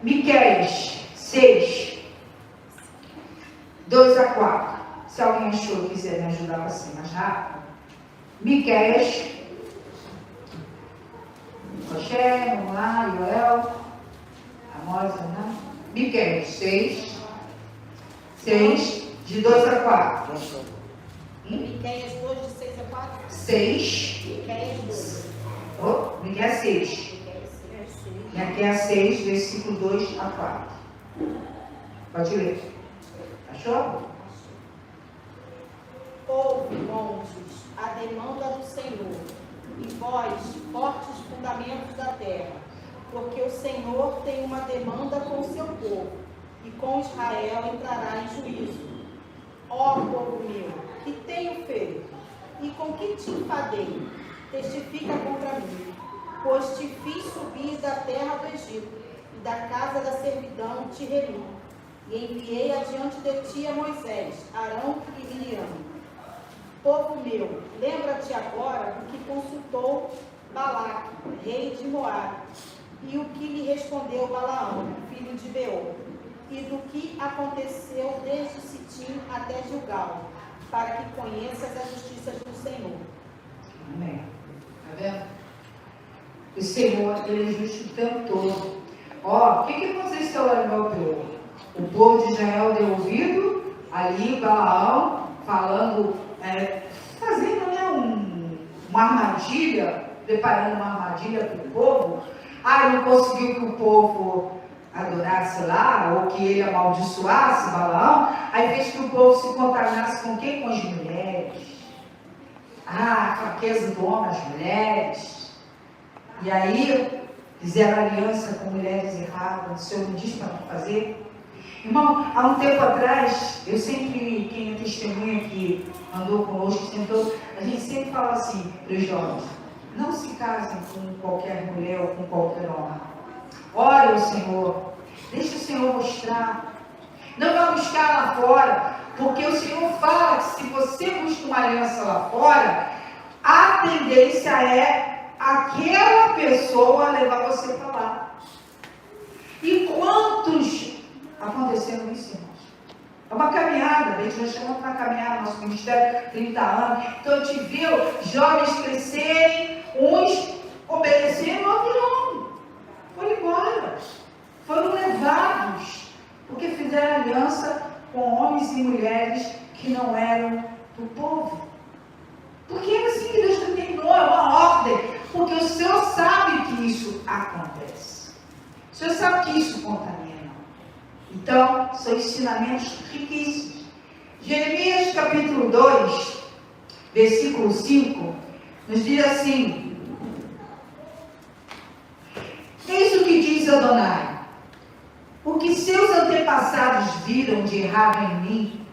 Miqueias 6, 2 a 4. Se alguém achou e quiser me ajudar para ser mais rápido. Miqueias. Roché, vamos lá, Joel. Amós, né? Miqueias 6. 6, de 2 a 4. Miqueias 2, de 6 a 4. 6. Miqueias 2. Miqueias 6. Miqueias 6, versículo 2 a 4. Pode ler. Achou? Ouve, montes, a demanda do Senhor, e vós, fortes fundamentos da terra, porque o Senhor tem uma demanda com o seu povo, e com Israel entrará em juízo. Ó povo meu, que tenho feito, e com que te enfadei? Testifica contra mim, pois te fiz subir da terra do Egito, e da casa da servidão te remi, e enviei adiante de ti a Moisés, Arão e Miriam. Povo meu, lembra-te agora do que consultou Balaque, rei de Moabe, e o que lhe respondeu Balaão, filho de Beor, e do que aconteceu desde Sitim até Gilgal, para que conheças as justiças do Senhor. Amém. Está vendo? O Senhor, Ele é justo o tempo todo. Ó, o que aconteceu lá no meu povo? O povo de Israel deu ouvido, ali Balaão falando, fazendo, né, uma armadilha, preparando uma armadilha para o povo. Não conseguiu que o povo adorasse lá, ou que ele amaldiçoasse Balaão. Aí fez que o povo se contaminasse com quem? Com as mulheres. A fraqueza do homem, as mulheres. E aí fizeram aliança com mulheres erradas. O Senhor não diz para não fazer. Irmão, há um tempo atrás, eu sempre, quem é testemunha que andou conosco, a gente sempre fala assim para os jovens: não se casem com qualquer mulher ou com qualquer homem. Ore ao Senhor, deixe o Senhor mostrar. Não vá buscar lá fora, porque o Senhor fala que se você busca uma aliança lá fora, a tendência é aquela pessoa levar você para lá. E quantos aconteceram isso, irmãos? É uma caminhada, a gente já chama para caminhar, nosso ministério 30 anos. Então a gente viu jovens crescerem, uns obedecendo, outros não. Foram embora, foram levados, porque fizeram aliança com homens e mulheres que não eram do povo. Porque é assim que Deus determinou, é uma ordem, porque o Senhor sabe que isso acontece. O Senhor sabe que isso contamina. Então, são ensinamentos riquíssimos. Jeremias capítulo 2, versículo 5, nos diz assim: eis o que diz Adonai: o que seus antepassados viram de errado em mim,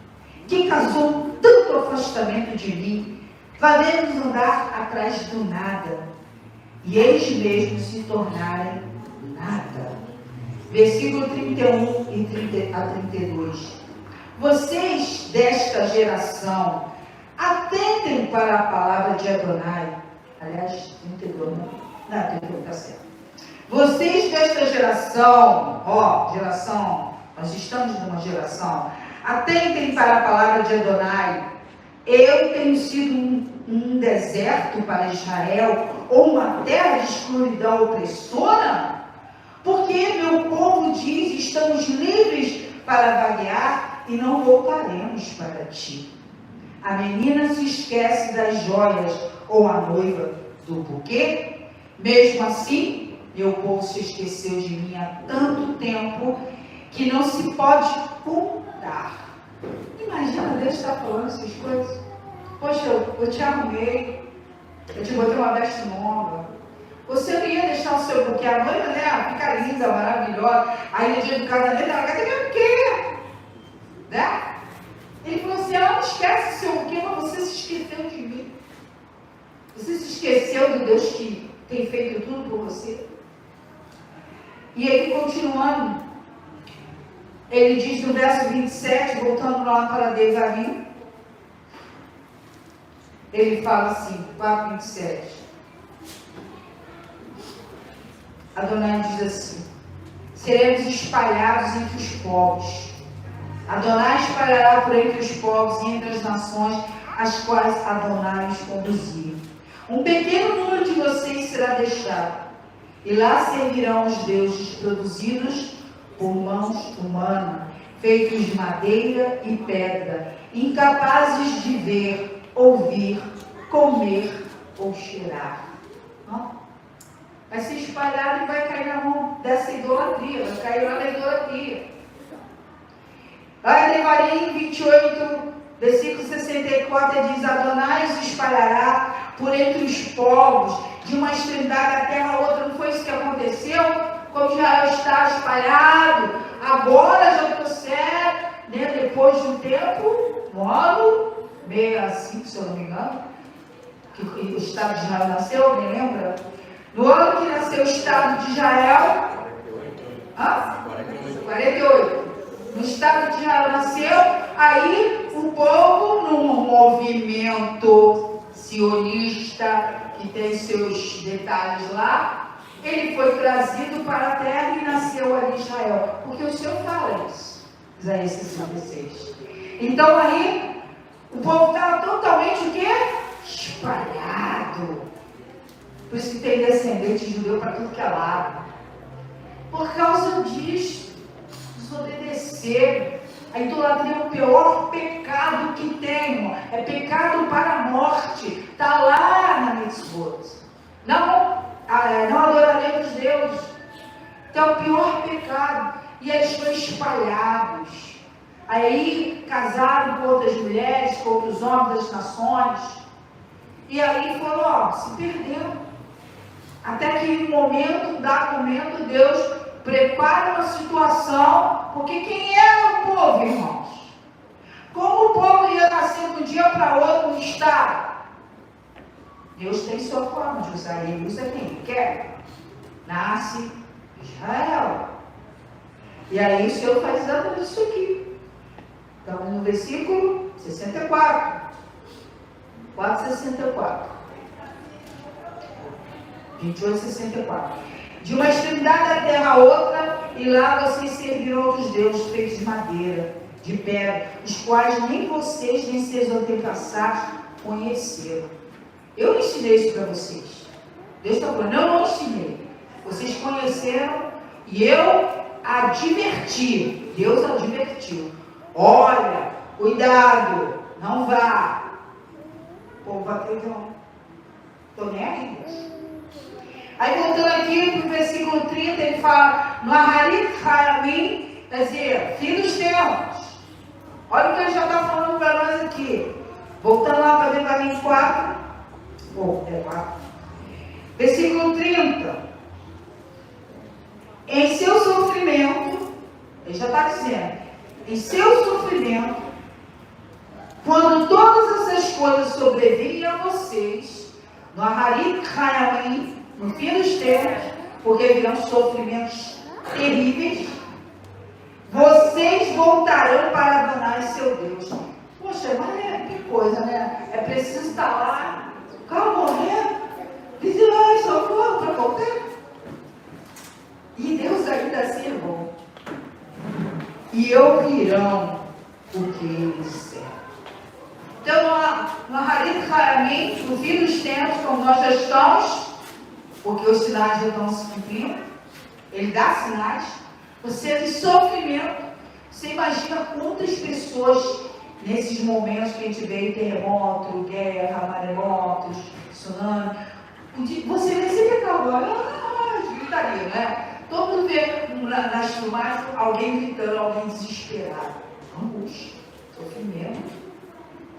que causou tanto afastamento de mim, fazendo-nos andar atrás do nada, e eles mesmos se tornarem nada. Versículo 31 a 32. Vocês desta geração, atentem para a palavra de Adonai. Aliás, 32, não? Não, 31, está certo. Vocês desta geração, nós estamos numa geração, atentem para a palavra de Adonai. Eu tenho sido um deserto para Israel, ou uma terra de escuridão opressora? Porque meu povo diz: estamos livres para vaguear e não voltaremos para ti. A menina se esquece das joias, ou a noiva do buquê. Mesmo assim, meu povo se esqueceu de mim há tanto tempo que não se pode contar. Imagina Deus estar falando essas coisas. Poxa, eu te arrumei, eu te botei uma veste nova. Você não ia deixar o seu buquê, a noiva, né? Fica linda, maravilhosa. Aí no dia do casamento, ela quer ter meu buquê, né? Ele falou assim: ela não esquece o seu buquê, mas você se esqueceu de mim. Você se esqueceu do Deus que tem feito tudo por você. E ele, continuando, ele diz no verso 27, voltando lá para Devarim, ele fala assim, 4:27. Adonai diz assim: seremos espalhados entre os povos, Adonai espalhará por entre os povos e entre as nações, as quais Adonai os conduzia. Um pequeno número de vocês será deixado, e lá servirão os deuses produzidos por mãos humanas, feitos de madeira e pedra, incapazes de ver, ouvir, comer ou cheirar. Vai se espalhar e vai cair na mão dessa idolatria, vai cair lá na idolatria. Lá em Devarim 28, versículo 64, diz: Adonai os espalhará por entre os povos, de uma extremidade da terra a outra. Não foi isso que aconteceu? Como Israel está espalhado, agora já prossegue, né, depois de um tempo, no ano 65, se eu não me engano, que o Estado de Israel nasceu, alguém lembra? No ano que nasceu o Estado de Israel, 48. No Estado de Israel nasceu, aí o povo, num movimento sionista, que tem seus detalhes lá, ele foi trazido para a terra e nasceu ali Israel. Porque o Senhor fala isso, Isaías 66. Então aí, o povo estava totalmente o quê? Espalhado. Por isso que tem descendente judeu para tudo que é lado. Por causa disso, desobedecer. A idolatria é o pior pecado que tem. É pecado para a morte. Está lá na mitzvot. Não adoraremos Deus. Então é o pior pecado. E eles foram espalhados. Aí casaram com outras mulheres, com outros homens das nações. E aí foram, se perderam. Até que em um dado momento, Deus prepara uma situação, porque quem era o povo, irmãos? Como o povo ia nascer de um dia para outro no estado? Deus tem sua forma de usar, ele usa quem ele quer. Nasce Israel. E aí o Senhor faz exatamente isso aqui. Estamos no versículo 64. 4:64. 28:64. De uma extremidade da terra a outra, e lá vocês serviram outros deuses feitos de madeira, de pedra, os quais nem vocês nem seus antepassados conheceram. Eu não ensinei isso para vocês. Deus está falando, eu não ensinei. Vocês conheceram e eu adverti. Deus advertiu. Olha, cuidado, não vá. O povo bateu, não. Estou nem aí, Deus. Aí voltando aqui para o versículo 30, ele fala, no Aharit Hayamim, quer dizer, fim dos tempos. Olha o que ele já está falando para nós aqui. Voltando lá para Devarim 4. Versículo 30. Em seu sofrimento, ele já está dizendo, em seu sofrimento, quando todas essas coisas sobrevirem a vocês, no Aharit Hayamim, no fim dos tempos, porque virão sofrimentos terríveis, vocês voltarão para Adonai seu Deus. Poxa, mas que coisa, né? É preciso estar lá, o cara morrer, dizer, ai, socorro para voltar. E Deus ainda assim é bom. E ouvirão o que ele disser. Então, no Aharit Hayamim, no fim dos tempos, como nós já estamos, porque os sinais já estão se cumprindo, ele dá sinais, você de sofrimento, você imagina quantas pessoas nesses momentos que a gente vê terremoto, guerra, maremotos, tsunami, você vê sempre calma, gritaria, né? Todo mundo vê nas filmagens alguém gritando, alguém desesperado, angústia, sofrimento.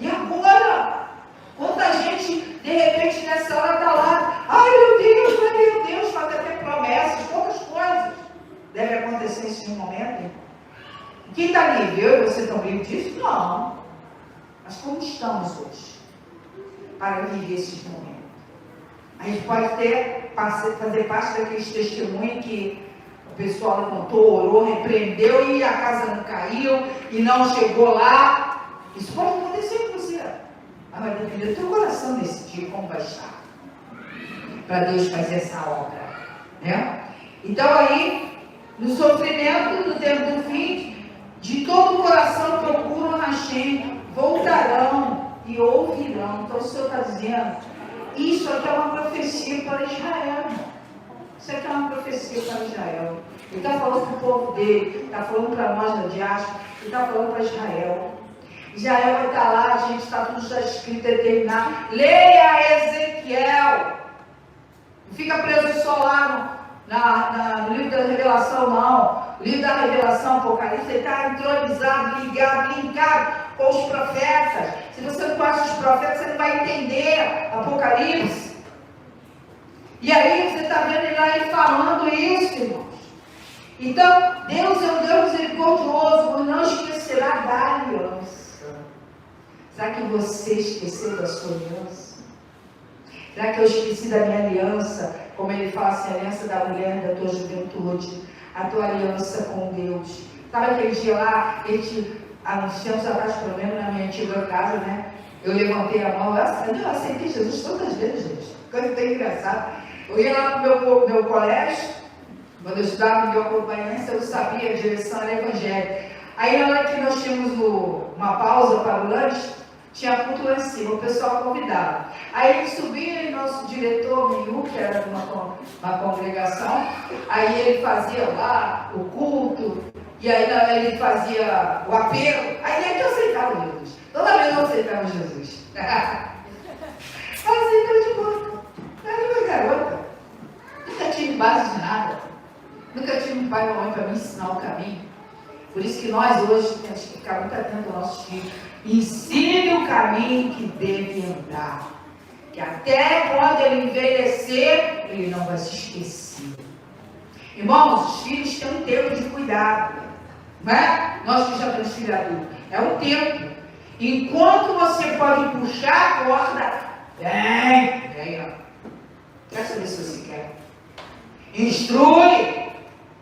E agora? Quanta gente, de repente, nessa hora está lá, ai meu Deus, faz até promessas, quantas coisas devem acontecer nesse momento. Quem está livre? Eu e você estão livres disso? Não. Mas como estamos hoje para viver esses momentos? A gente pode até fazer parte daqueles testemunhos que o pessoal levantou, orou, repreendeu e a casa não caiu e não chegou lá. Isso pode acontecer com você. Mas vai depender do teu coração nesse dia, como vai estar. Para Deus fazer essa obra. Né? Então aí, no sofrimento do tempo do fim, de todo o coração gente voltarão e ouvirão. Então o Senhor está dizendo, isso aqui é uma profecia para Israel. Isso aqui é uma profecia para Israel. Ele está falando para o povo dele, está falando para nós da diáspora, ele está falando para Israel. Israel vai estar lá, a gente está tudo já escrito, determinado. Leia Ezequiel. Não fica preso só lá no livro da Revelação, não. O livro da Revelação, Apocalipse, ele está entronizado, ligado, linkado com os profetas. Se você não conhece os profetas, você não vai entender Apocalipse. E aí você está vendo ele lá falando isso, irmãos. Então, Deus é um Deus misericordioso, mas não esquecerá da aliança. Será que você esqueceu da sua aliança? Será que eu esqueci da minha aliança? Como ele fala assim, a aliança da mulher da tua juventude, a tua aliança com Deus. Sabe aquele dia lá, há uns tempos atrás, pelo menos na minha antiga casa, né? Eu levantei a mão, eu aceitei Jesus todas as vezes, gente. Coisa bem engraçada. Eu ia lá no meu colégio, quando eu estudava no meu acompanhante, eu sabia a direção era evangélica. Aí na hora que nós tínhamos uma pausa para o lanche, tinha culto lá em cima, o pessoal convidado. Aí ele subia e nosso diretor, Miu, que era de uma congregação, aí ele fazia lá o culto, e aí ele fazia o apelo, aí ele que aceitava Jesus. Toda vez eu aceitava Jesus. Eu aceitava de boca. Eu era uma garota. Nunca tive base de nada. Nunca tive um pai e uma mãe para me ensinar o caminho. Por isso que nós hoje temos que ficar muito atentos aos nossos filhos. Ensine o caminho que deve andar. Que até quando ele envelhecer, ele não vai se esquecer. Irmãos, os filhos têm um tempo de cuidado. Não é? Nós que já temos filho adulto. É um tempo. Enquanto você pode puxar a corda, vem, ó. Quer saber se você quer? Instrui,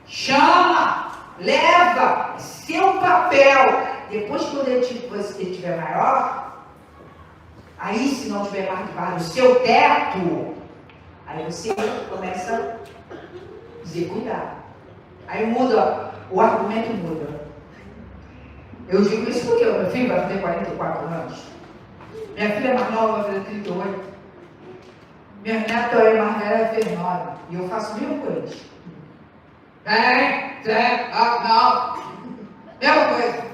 chama, leva, seu papel. Depois, quando você estiver maior, aí se não tiver mais debaixo do seu teto, aí você começa a dizer cuidado. Aí muda, o argumento muda. Eu digo isso porque meu filho vai fazer 44 anos. Minha filha mais nova vai fazer 38. Minha neta é mais velha, fez 9. E eu faço o mesmo com eles. Não. Mesma coisa.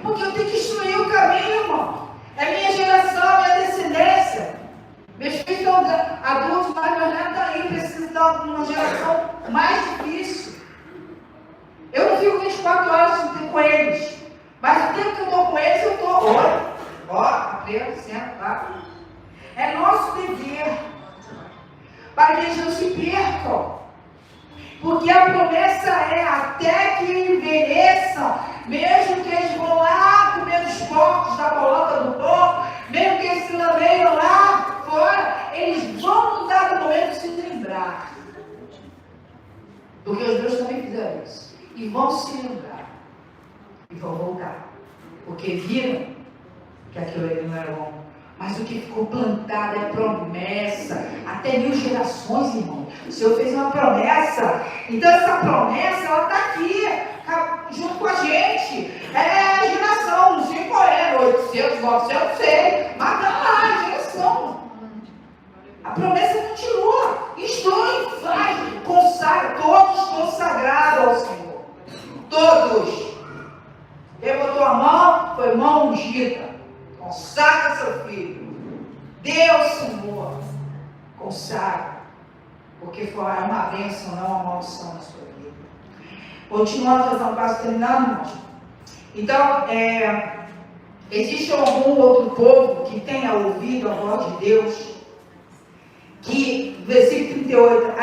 Porque eu tenho que instruir o caminho, irmão. É minha geração, minha descendência. Meus filhos estão adultos, mas minha neta aí precisa de uma geração mais difícil. Eu não fico 24 horas com eles. Mas o tempo que eu estou com eles, eu estou. Aprendo, senta, tá? É nosso dever. Para que eles não se percam. Porque a promessa é até que envelheçam, mesmo que eles vão lá comer os porcos da bolota do porco, mesmo que eles se lameiam lá fora, eles vão no dado momento se lembrar. Porque os meus também fizeram isso. E vão se lembrar. E vão voltar. Porque viram que aquilo ali não era bom. Mas o que ficou plantado é promessa. Até 1000 gerações, irmão. O Senhor fez uma promessa. Então essa promessa, ela está aqui, junto com a gente. É geração, não sei qual é, 800, 900, sei. Mas está lá, é geração. A promessa continua. Instrui, faz, consagra. Todos consagrados ao Senhor. Todos. Quem botou a mão, foi mão ungida. Consagra seu filho. Dê ao Senhor. Consagra. Porque foi uma bênção, não uma maldição na sua vida. Continuando, nós estamos quase terminando, irmãos. Então, existe algum outro povo que tenha ouvido a voz de Deus? Que, versículo 38,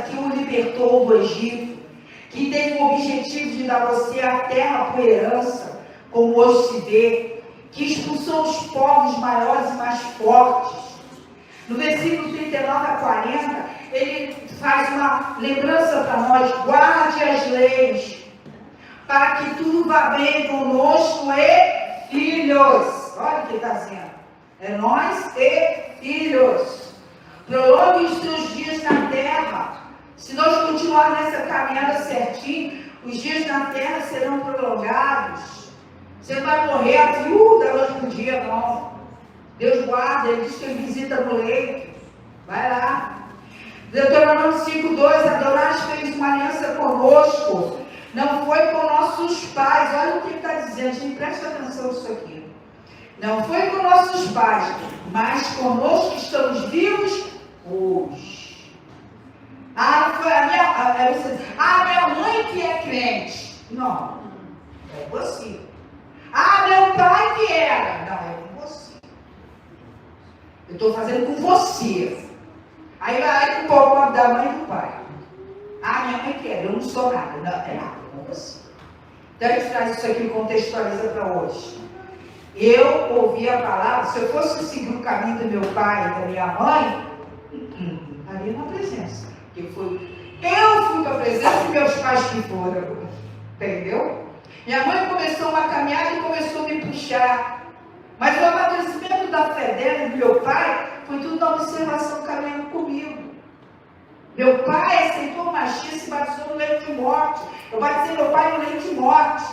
que o libertou do Egito, que teve o objetivo de dar a você a terra por herança, como hoje se vê, que expulsou os povos maiores e mais fortes. No versículo 39 a 40, ele faz uma lembrança para nós: guarde as leis, para que tudo vá bem conosco e filhos. Olha o que está dizendo. É nós e filhos. Prolongue os teus dias na terra. Se nós continuarmos nessa caminhada certinho, os dias na terra serão prolongados. Você não vai morrer assim, da noite pro dia, não. Deus guarda, Ele diz que Ele visita no leito. Vai lá. Deuteronômio 5:2, Adonai fez uma aliança conosco. Não foi com nossos pais. Olha o que ele está dizendo, gente, presta atenção nisso aqui. Não foi com nossos pais, mas conosco que estamos vivos hoje. Foi minha mãe que é crente. Não, é você. Meu pai que era. Não, é com você. Eu estou fazendo com você. Aí vai com o povo da mãe e do pai. Minha mãe quer, eu não sou nada. Não, é nada, com você. Então a gente traz isso aqui e contextualiza para hoje. Eu ouvi a palavra, se eu fosse seguir o caminho do meu pai e da minha mãe, estaria na presença. Eu fui para a presença e meus pais que foram. Entendeu? Minha mãe começou uma caminhada e começou a me puxar. Mas o amadurecimento da fé dela e do meu pai foi tudo na observação caminhando comigo. Meu pai aceitou o machismo e se batizou no leito de morte. Eu batizei meu pai no leito de morte.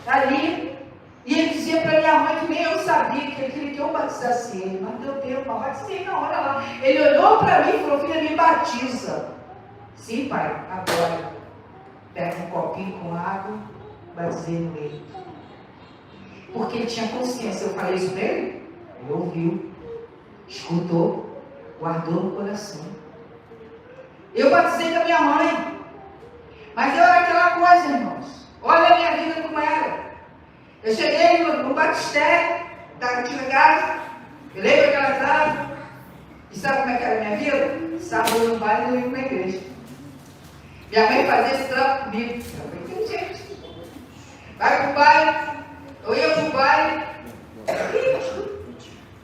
Ali. E ele dizia para minha mãe que nem eu sabia que ele queria que eu batizasse ele. Mas deu tempo, eu batizei na hora lá. Ele olhou para mim e falou: filha, me batiza. Sim, pai, agora. Pega um copinho com água, batizei no leito. Porque ele tinha consciência. Eu falei isso para ele? Ele ouviu, escutou, guardou no coração. Eu batizei da minha mãe. Mas eu era aquela coisa, irmãos. Olha a minha vida como era. Eu cheguei no batistério da antiga casa. Eu lembro aquela casa. E sabe como é que era a minha vida? Sábado no baile e eu ia para a igreja. Minha mãe fazia esse trampo comigo. Eu falei, gente, vai para o baile. Eu ia para o baile.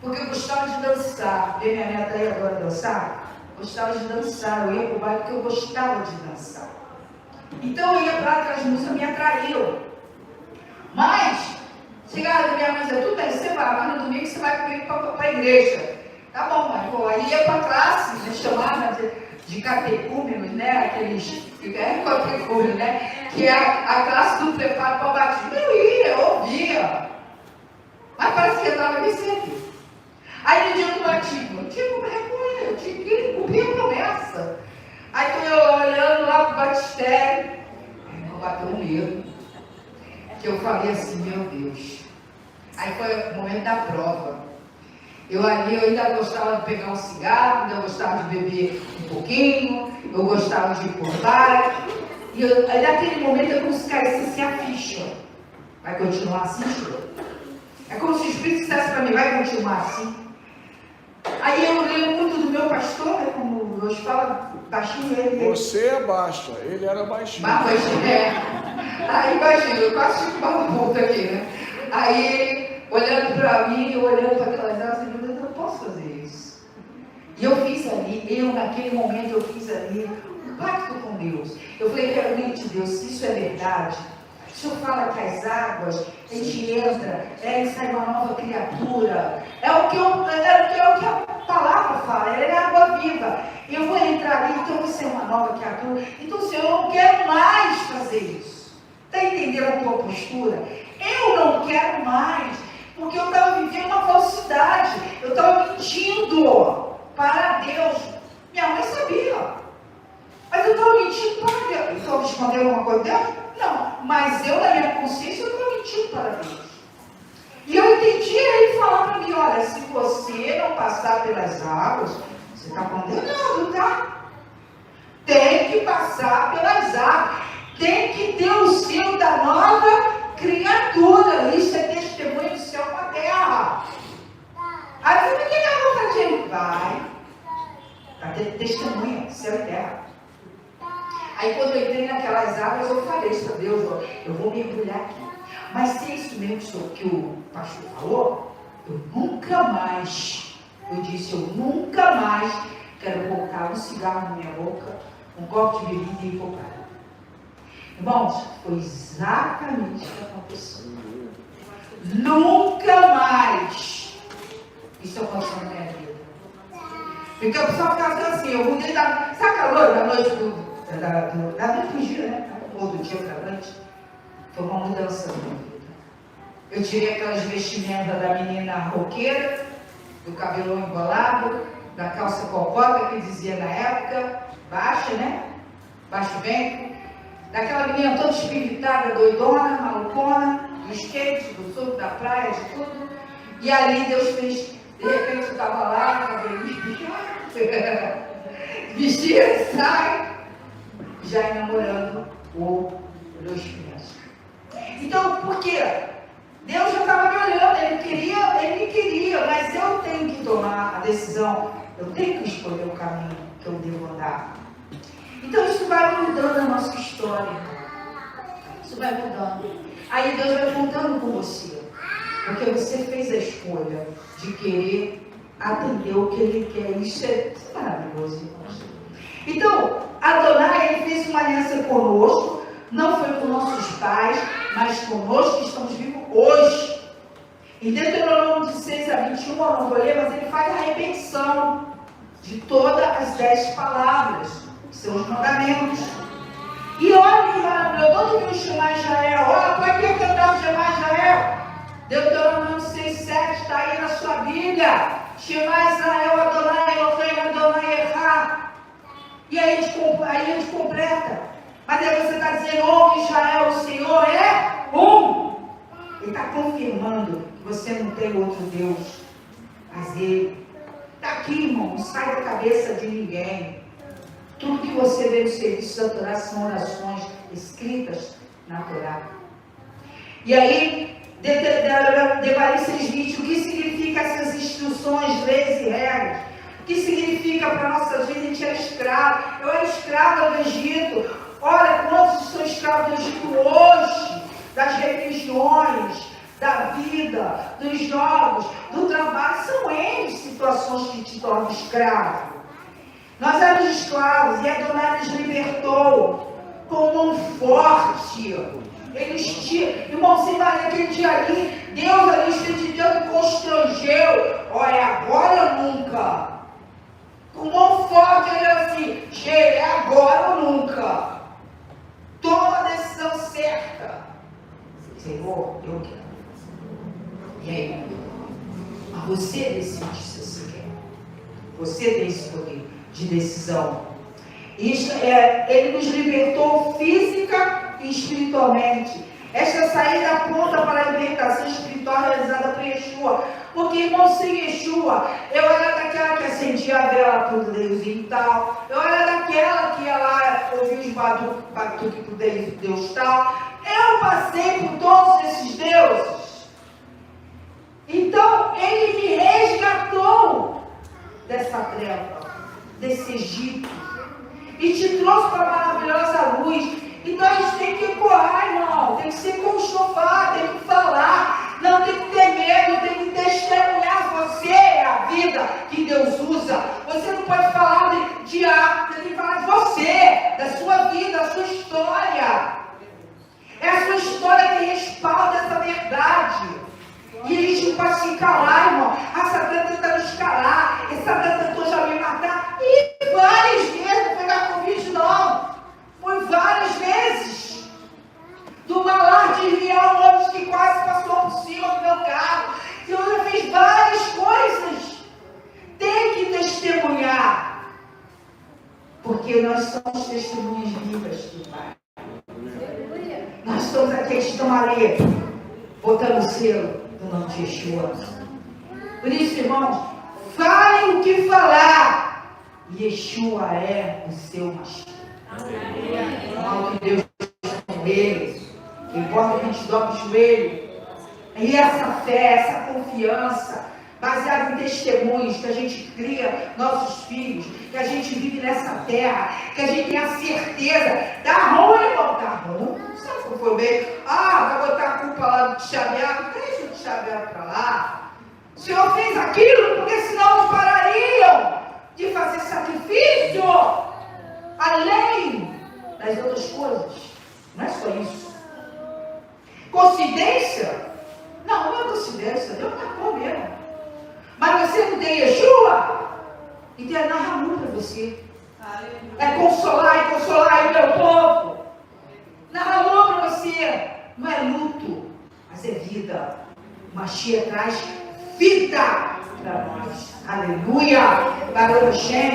Porque eu gostava de dançar. Ver minha neta aí agora dançar. Gostava de dançar. Eu ia para o baile porque eu gostava de dançar. Então eu ia para lá, aquelas músicas me atraíam. Mas, chegava da minha mãe e dizia, tudo bem, você vai, mas no domingo você vai comigo para a igreja. Tá bom, mãe. Pô, aí ia para a classe, me chamava de catecúmenos, né? Aqueles, catecúmenos, né? Que é a classe do preparo para o batismo. Eu ia, eu ouvia. Mas parece que eu estava me servindo. Aí no dia do batismo, eu tinha como recolher, eu tinha que cumprir a promessa. Aí estou eu olhando lá para o batistério, eu bateu um medo. Que eu falei assim, meu Deus. Aí foi o momento da prova. Eu ainda gostava de pegar um cigarro, ainda gostava de beber um pouquinho, eu gostava de ir por bar. E aí naquele momento é como se caísse assim a ficha. Vai continuar assim, senhor? É como se o Espírito dissesse para mim, vai continuar assim. Aí eu lembro muito do meu pastor, né, como hoje fala, baixinho ele. Você é baixa, ele era baixinho. Baixinho, é. Aí imagina, eu quase fico mal no ponto aqui, né? Aí ele olhando para mim, olhando para aquelas áreas, eu não posso fazer isso. E eu fiz ali, naquele momento eu fiz ali um pacto com Deus. Eu falei, realmente Deus, se isso é verdade, o Senhor fala que as águas, a gente entra, e sai uma nova criatura. É o que a palavra fala, ela é água viva. Eu vou entrar ali, então eu vou ser uma nova criatura. Então, Senhor, eu não quero mais fazer isso. Está entendendo a tua postura? Eu não quero mais, porque eu estava vivendo uma falsidade. Eu estava mentindo para Deus. Minha mãe sabia. Mas eu estava mentindo para Deus. Eu estava escondendo alguma coisa de Deus? Não, mas eu, na minha consciência, eu estava mentindo para Deus. E eu entendi ele falar para mim, olha, se você não passar pelas águas, você está condenado, tá? Tem que passar pelas águas. Tem que ter o selo da nova criatura. Isso é testemunho do céu com a terra. Aí você, o que eu vou fazer? Vai. Para ter testemunha, céu e terra. Aí quando eu entrei naquelas águas, eu falei isso a Deus, ó, eu vou mergulhar aqui. Mas se é isso mesmo que o pastor falou, eu nunca mais, eu disse, eu nunca mais quero colocar um cigarro na minha boca, um copo de bebida e ir para o praia. Irmãos, foi exatamente o que aconteceu. Nunca mais isso aconteceu na minha vida. Porque o pessoal ficava assim, eu mudei da... Sabe aquela loira da noite da noite pro dia, né? Ou do dia para a noite. Foi uma mudança na minha vida. Eu tirei aquelas vestimentas da menina roqueira, do cabelão enrolado, da calça cocota que dizia na época, baixa, né? Baixo ventre. Daquela menina toda espiritada, doidona, malucona, do skate, do surf, da praia, de tudo. E ali Deus fez, de repente eu estava lá, cabelinho, vestia, sai, já namorando o Luiz Pinhas. Então, por quê? Deus já estava me olhando, ele me queria, mas eu tenho que tomar a decisão, eu tenho que escolher o caminho que eu devo andar. Então isso vai mudando a nossa história. Isso vai mudando. Aí Deus vai contando com você. Porque você fez a escolha de querer atender o que Ele quer. Isso é maravilhoso, irmãos. Então, Adonai, Ele fez uma aliança conosco. Não foi com nossos pais, mas conosco que estamos vivos hoje. Em Deuteronômio 16 a 21, eu não vou ler, mas ele faz a repetição de todas as 10 palavras. Seus mandamentos. E olha que maravilhoso, todo mundo chama Israel. Olha, foi aqui que eu estava chamando Israel. Deuteronômio 6,7 está aí na sua Bíblia. Chama Israel, Adonai, Elohim, Adonai, Erra. E aí a gente completa. Mas aí você está dizendo, ouve Israel, o Senhor é um. Ele está confirmando que você não tem outro Deus. Mas Ele está aqui, irmão, não sai da cabeça de ninguém. Tudo que você vê no serviço da Torá são orações escritas na Torá. E aí, Devarim 6:20, o que significa essas instruções, leis e regras? O que significa para a nossa vida? A gente era escravo. Eu era escrava do Egito. Olha quantos são escravos do Egito hoje, das religiões, da vida, dos jogos, do trabalho. São N situações que te tornam escravo. Nós éramos escravos e Adonai nos libertou com mão forte. Irmão, você vai naquele dia ali, Deus ali, o Espírito de Deus me constrangeu. Olha, agora ou nunca. Com mão forte, ele assim, é agora ou nunca. Toma a decisão certa. Senhor, eu quero. E aí? Mas você decide se você quer. Você tem esse poder de decisão. Ele nos libertou física e espiritualmente. Esta saída aponta para a libertação espiritual realizada por Yeshua. Porque, irmão, sem Yeshua, eu era daquela que acendia a vela para o Deusinho e tal. Eu era daquela que ia lá ouvir os batuques para o Deus tal. Eu passei por todos esses deuses. Então, Ele me resgatou dessa treva, desse Egito, e te trouxe para a maravilhosa luz. Então a gente tem que ecoar, irmão, tem que se consovar, tem que falar, não tem que ter medo, tem que testemunhar. Você é a vida que Deus usa. Você não pode falar de ato, você tem que falar de você, da sua vida, da sua história. É a sua história que respalda essa verdade. E a gente não pode se calar, irmão. A Satã tenta nos calar. Essa Satã tentou já me matar. E várias vezes, não foi da Covid, não. Foi várias vezes. Do malar desviar o ônibus que quase passou por cima do meu carro. O Senhor já fez várias coisas. Tem que testemunhar. Porque nós somos testemunhas vivas do Pai. Nós estamos aqui, estamos ali, botando o selo do nome de Yeshua. Por isso, irmãos, falem o que falar. Yeshua é o seu Mashiach. Não que Deus com eles. Importa que a gente dobre o joelho. E essa fé, essa confiança, baseada em testemunhos, que a gente cria nossos filhos, que a gente vive nessa terra, que a gente tem a certeza. Tá ruim, irmão, tá ruim. Sabe como foi bem? Vai botar a culpa lá do Xavier. Deixa o Xavier para lá. O Senhor fez aquilo, porque senão não parariam de fazer sacrifício. Além das outras coisas. Não é só isso. Coincidência? Não, não é coincidência. Deus marcou mesmo. Mas você não tem Yeshua? Então é narrar para você. É consolar meu povo. Narrar para você. Não é luto, mas é vida. Mashiach traz vida para nós. Aleluia! Baruch Hashem.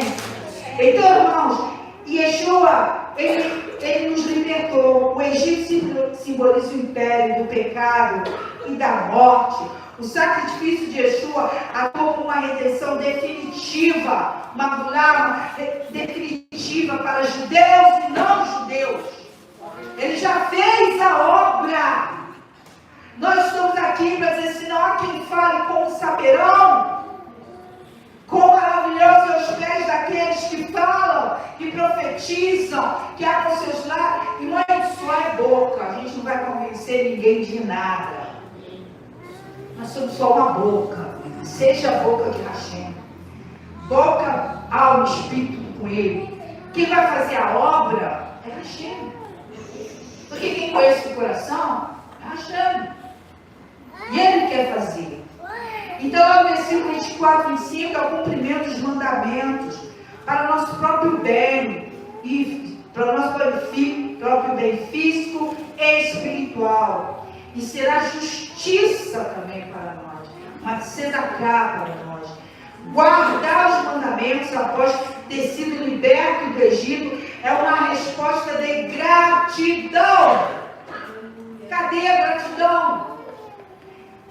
Então, irmãos, Yeshua, ele nos libertou. O Egito simboliza o império do pecado e da morte. O sacrifício de Yeshua atuou como uma redenção definitiva, uma definitiva para judeus e não judeus. Ele já fez a obra. Nós estamos aqui para dizer assim, não há quem fale como saberão. Quão maravilhoso aos pés daqueles que falam, que profetizam, que abrem seus lábios. Irmão, só é boca. A gente não vai convencer ninguém de nada. Nós somos só uma boca. Seja a boca de Hashem. Boca, alma, espírito com ele. Quem vai fazer a obra é Hashem. Porque quem conhece o coração é Hashem. E ele quer fazer. Então, lá no versículo 24 e 25 é o cumprimento dos mandamentos para o nosso próprio bem e para o nosso próprio bem físico e espiritual. E será justiça também para nós, uma tzedakah para nós. Guardar os mandamentos após ter sido liberto do Egito é uma resposta de gratidão. Cadê a gratidão?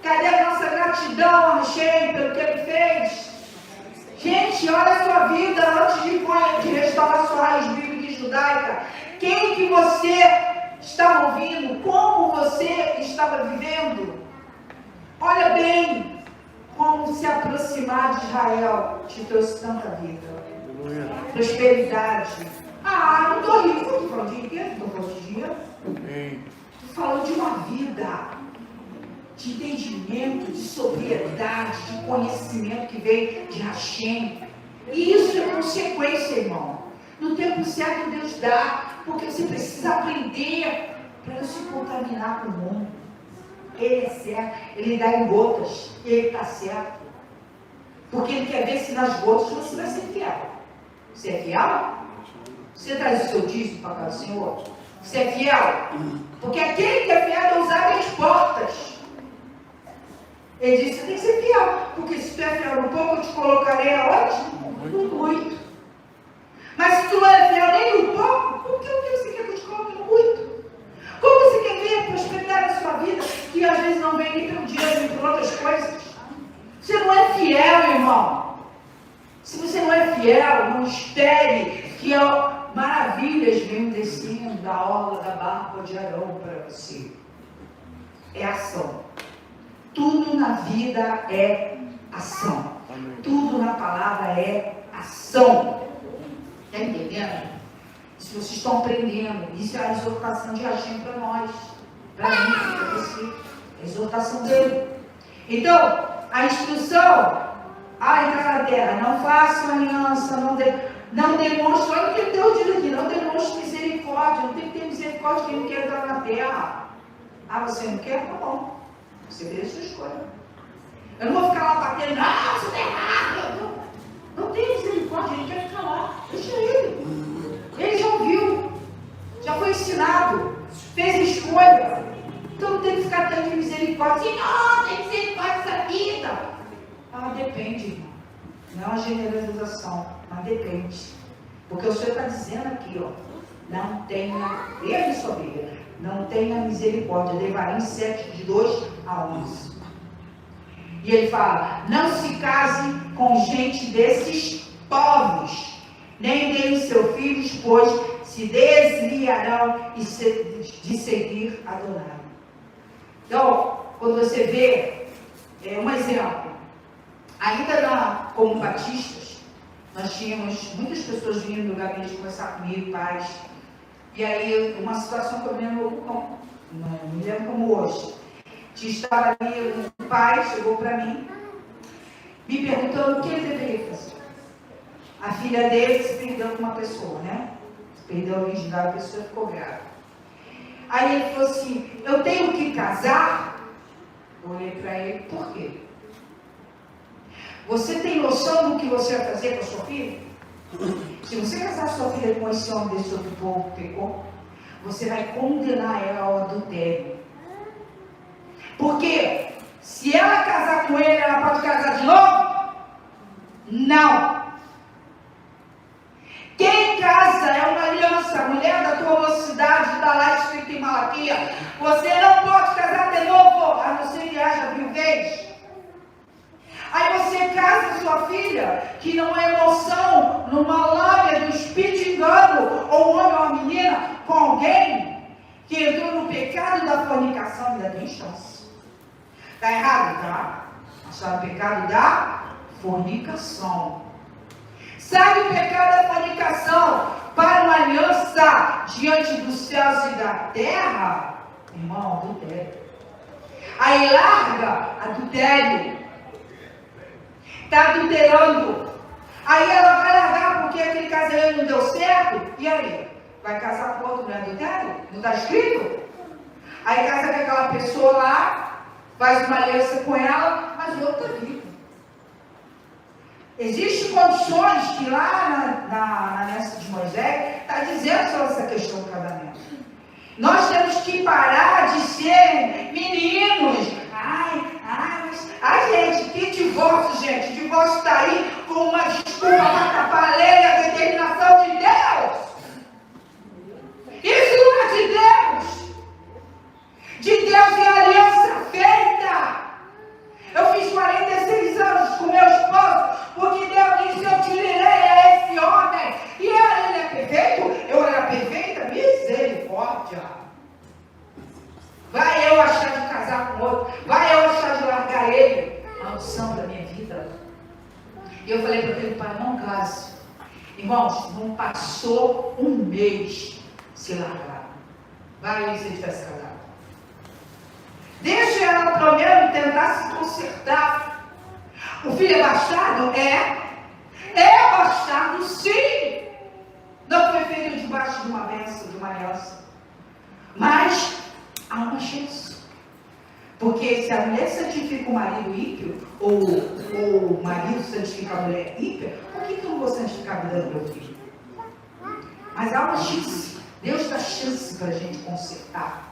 Cadê a nossa gratidão, Hashem, pelo que ele fez? Gente, olha a sua vida antes de restaurar a sua raiz bíblica e judaica. Quem que você estava ouvindo? Como você estava vivendo? Olha bem como se aproximar de Israel te trouxe tanta vida. Prosperidade. Ah, não estou rindo, estou falando de quê? Não estou falando de dinheiro. Estou falando de uma vida de entendimento, de sobriedade, de conhecimento que vem de Hashem. E isso é consequência, irmão. No tempo certo Deus dá, porque você precisa aprender para não se contaminar com o mundo. Ele é certo, ele dá em gotas, ele está certo. Porque ele quer ver se nas gotas você vai ser fiel. Você é fiel? Você traz o seu dízimo para casa do Senhor? Você é fiel? Porque aquele que é fiel, Deus abre as portas. Ele disse, você tem que ser fiel, porque se tu é fiel no pouco, eu te colocarei aonde? No muito. Mas se tu não é fiel nem no pouco, por que você quer que eu te coloque no muito? Como você quer ver a prosperidade da sua vida, que às vezes não vem nem pelo dinheiro, nem por outras coisas? Você não é fiel, irmão. Se você não é fiel, não espere que maravilhas venham descendo da orla da barba de Arão para você. É ação. Tudo na vida é ação. Amém. Tudo na palavra é ação. Está entendendo? Se vocês estão aprendendo, isso é a exortação de Hashem para nós, para mim, para você. A exortação dele. Então, a instrução a entrar na terra, não façam aliança, não demonstre, olha o que Deus diz aqui, não demonstre misericórdia, não tem que ter misericórdia quem não quer entrar na terra. Ah, você não quer? Tá bom. Você vê a sua escolha. Eu não vou ficar lá batendo, você está errado. Não tem misericórdia, ele quer ficar lá. Deixa ele. Ele já ouviu, já foi ensinado, fez escolha. Então não tem que ficar tendo misericórdia. Não, tem misericórdia dessa vida. Ah, depende, irmão. Não é uma generalização, mas depende. Porque o Senhor está dizendo aqui, ó, não tenha, leia sua Bíblia, não tenha misericórdia. Levarim 7, de 2 a 11. E ele fala, não se case com gente desses povos, nem deem seus filhos, pois se desviarão de seguir Adonai. Então, quando você vê, um exemplo, ainda como batistas, nós tínhamos muitas pessoas vindo do gabinete conversar comigo, pais. E aí, uma situação que eu me lembro como hoje. Estava ali, um pai chegou para mim, me perguntando o que ele deveria fazer. A filha dele se perdeu com uma pessoa, né? Se perdeu a virgindade, a pessoa ficou grávida. Aí ele falou assim, eu tenho que casar? Eu olhei para ele, por quê? Você tem noção do que você vai fazer com a sua filha? Se você casar sua filha com esse homem desse outro povo que pecou, você vai condenar ela ao adultério. Porque se ela casar com ele, ela pode casar de novo? Não. Quem casa é uma aliança. A mulher da tua mocidade está lá escrito em Malaquias. Você não pode casar de novo, a não ser que haja viuvez. Aí você casa sua filha, que não é emoção, numa lábia do espírito engano, ou um homem ou uma menina, com alguém que entrou no pecado da fornicação, ainda tem chance. Está errado, tá? Está no pecado da fornicação. Sabe o pecado da fornicação para uma aliança diante dos céus e da terra? Irmão, adultério. Aí larga adultério. Está adulterando. Aí ela vai largar porque aquele casamento não deu certo. E aí? Vai casar com outro, não é adultério? Não está escrito? Aí casa com aquela pessoa lá, faz uma aliança com ela, mas o outro está vivo. Existem condições que lá na aliança de Moisés está dizendo sobre essa questão do casamento. Nós temos que parar de ser meninos. Ai, gente, que divórcio, gente. Divórcio está aí com uma desculpa para tapar a lei e a determinação de Deus. Isso não é de Deus. De Deus é a aliança feita. Eu fiz 46 anos com meu esposo, porque Deus disse: eu te direi a esse homem. E ele é perfeito? Eu era perfeita? Misericórdia. Vai eu achar de casar com outro, vai eu achar de largar ele. Maldição da minha vida. E eu falei para aquele pai: não case. Irmãos, não passou um mês se largar. Vai ele se ele tivesse casado. Deixa ela pelo menos tentar se consertar. O filho é bastardo? É bastardo, sim. Não foi feito debaixo de uma bênção, de uma aliança. Mas há uma chance. Porque se a mulher santifica o marido ímpio, ou o marido santifica a mulher ímpia, por que eu não vou santificar a vida do meu filho? Mas há uma chance. Deus dá chance para a gente consertar.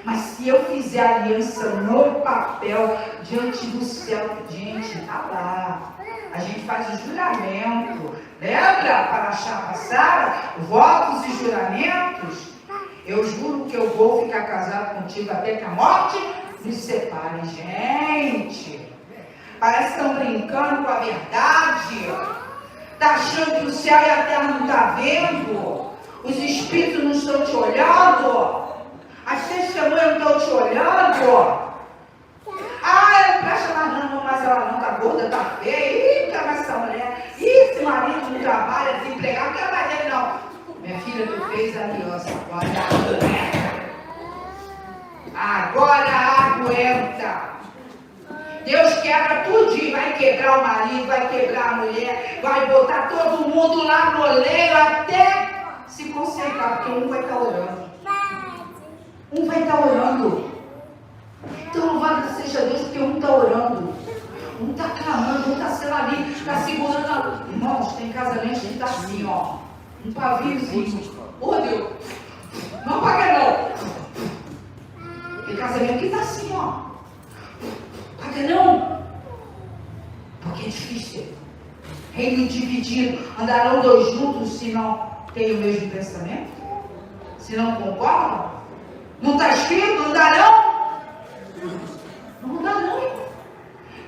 Mas se eu fizer aliança no papel, diante do céu, gente, tá lá. A gente faz o juramento. Lembra? Para achar passar, votos e juramentos. Eu juro que eu vou ficar casado contigo até que a morte nos separe. Gente, parece que estão brincando com a verdade. Está achando que o céu e a terra não estão vendo? Os espíritos não estão te olhando? As testemunhas não estão te olhando? Eu não presta mais não, mas ela não está gorda, está feia. Ih, mas essa mulher. Ih, esse marido não trabalha, desempregado, não quer mais ele não. Minha filha, tu fez aliança, agora aguenta. Deus quebra tudinho, vai quebrar o marido, vai quebrar a mulher, vai botar todo mundo lá no oleiro até se consertar, porque um vai estar orando. Um vai estar orando. Então louvado seja Deus, porque um está orando. Um está clamando, um está sendo ali, está segurando a... Irmãos, tem casamento que está assim, ó. Um paviozinho. Oh Deus, não apaga não. Tem casamento que está assim, ó. Apaga não. Porque é difícil. Reino dividido. Andarão dois juntos se não têm o mesmo pensamento? Se não concordam? Não está escrito? Andarão? Não dá não.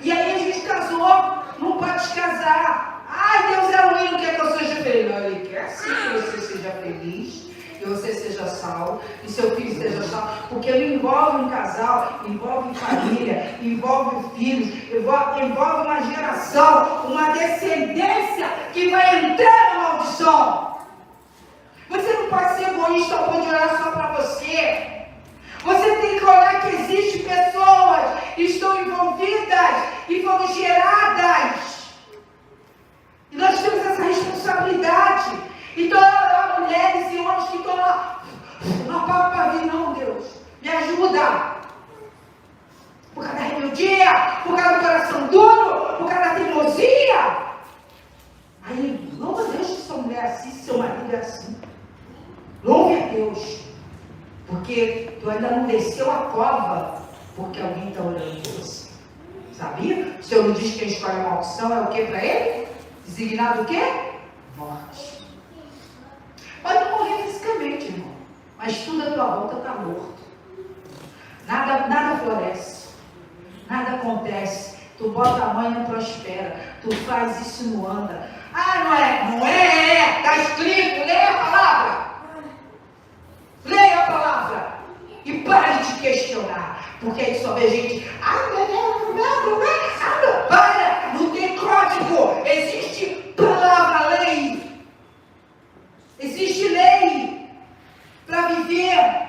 E aí a gente casou. Não pode casar. Ai, Deus é ruim, não quer que eu seja feliz. Não, Ele quer sim que você seja feliz, que você seja salvo, e seu filho seja salvo. Porque ele envolve um casal, envolve família, envolve filhos, envolve uma geração, uma descendência que vai entrar na maldição. Você não pode ser egoísta ao ponto de olhar só para você. Você tem que olhar que existem pessoas que estão envolvidas e foram geradas. E nós temos essa responsabilidade. Então, há mulheres e homens que estão lá, não papo para vir, não, Deus. Me ajuda. Por causa da rebeldia, por causa do coração duro, por causa da teimosia. Aí, louva a Deus que sua mulher é assim, seu marido é assim. Louve a Deus. Porque tu ainda não desceu a cova porque alguém está olhando por você. Sabia? O Senhor não diz que quem escolhe a maldição é o que para ele? Designado o quê? Morte. Pode não morrer fisicamente, irmão, mas tudo à tua volta está morto. Nada floresce, nada acontece. Tu bota a mão e não prospera. Tu faz isso e não anda. Ah, não é, está escrito. Leia a palavra. Leia a palavra. E pare de questionar. Porque aí só vê gente. Para, não tem código. Existe palavra, lei. Existe lei para viver,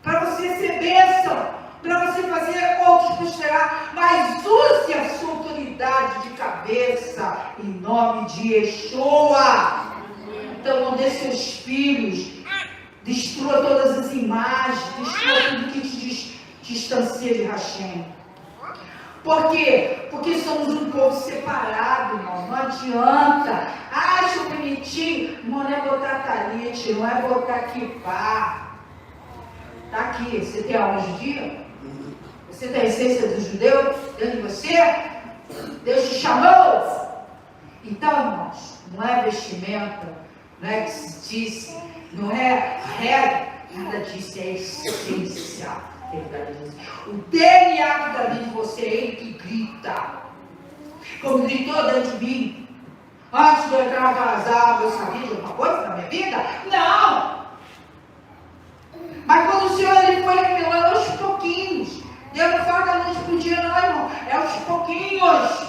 para você ser bênção, para você fazer outros prosperar, mas use a sua autoridade de cabeça em nome de Yeshua. Então não dê seus filhos, destrua todas as imagens, destrua tudo que te distancia de Hashem. Por quê? Porque somos um povo separado, irmão. Não adianta. Acho bonitinho. Irmão, não é botar talite, não é botar kippah. Está aqui. Você tem alma judia? Você tem a essência do judeu dentro de você? Deus te chamou? Então, irmãos, não é vestimenta, não é que se disse, não é regra, nada disso, é essência. O DNA que está dentro de você é ele que grita. Como gritou dentro de mim. Antes de eu entrar naquelas águas, eu sabia de alguma coisa na minha vida? Não! Mas quando o Senhor ele foi revelando aos pouquinhos. Deus não fala da noite para o dia, não, irmão. É aos pouquinhos.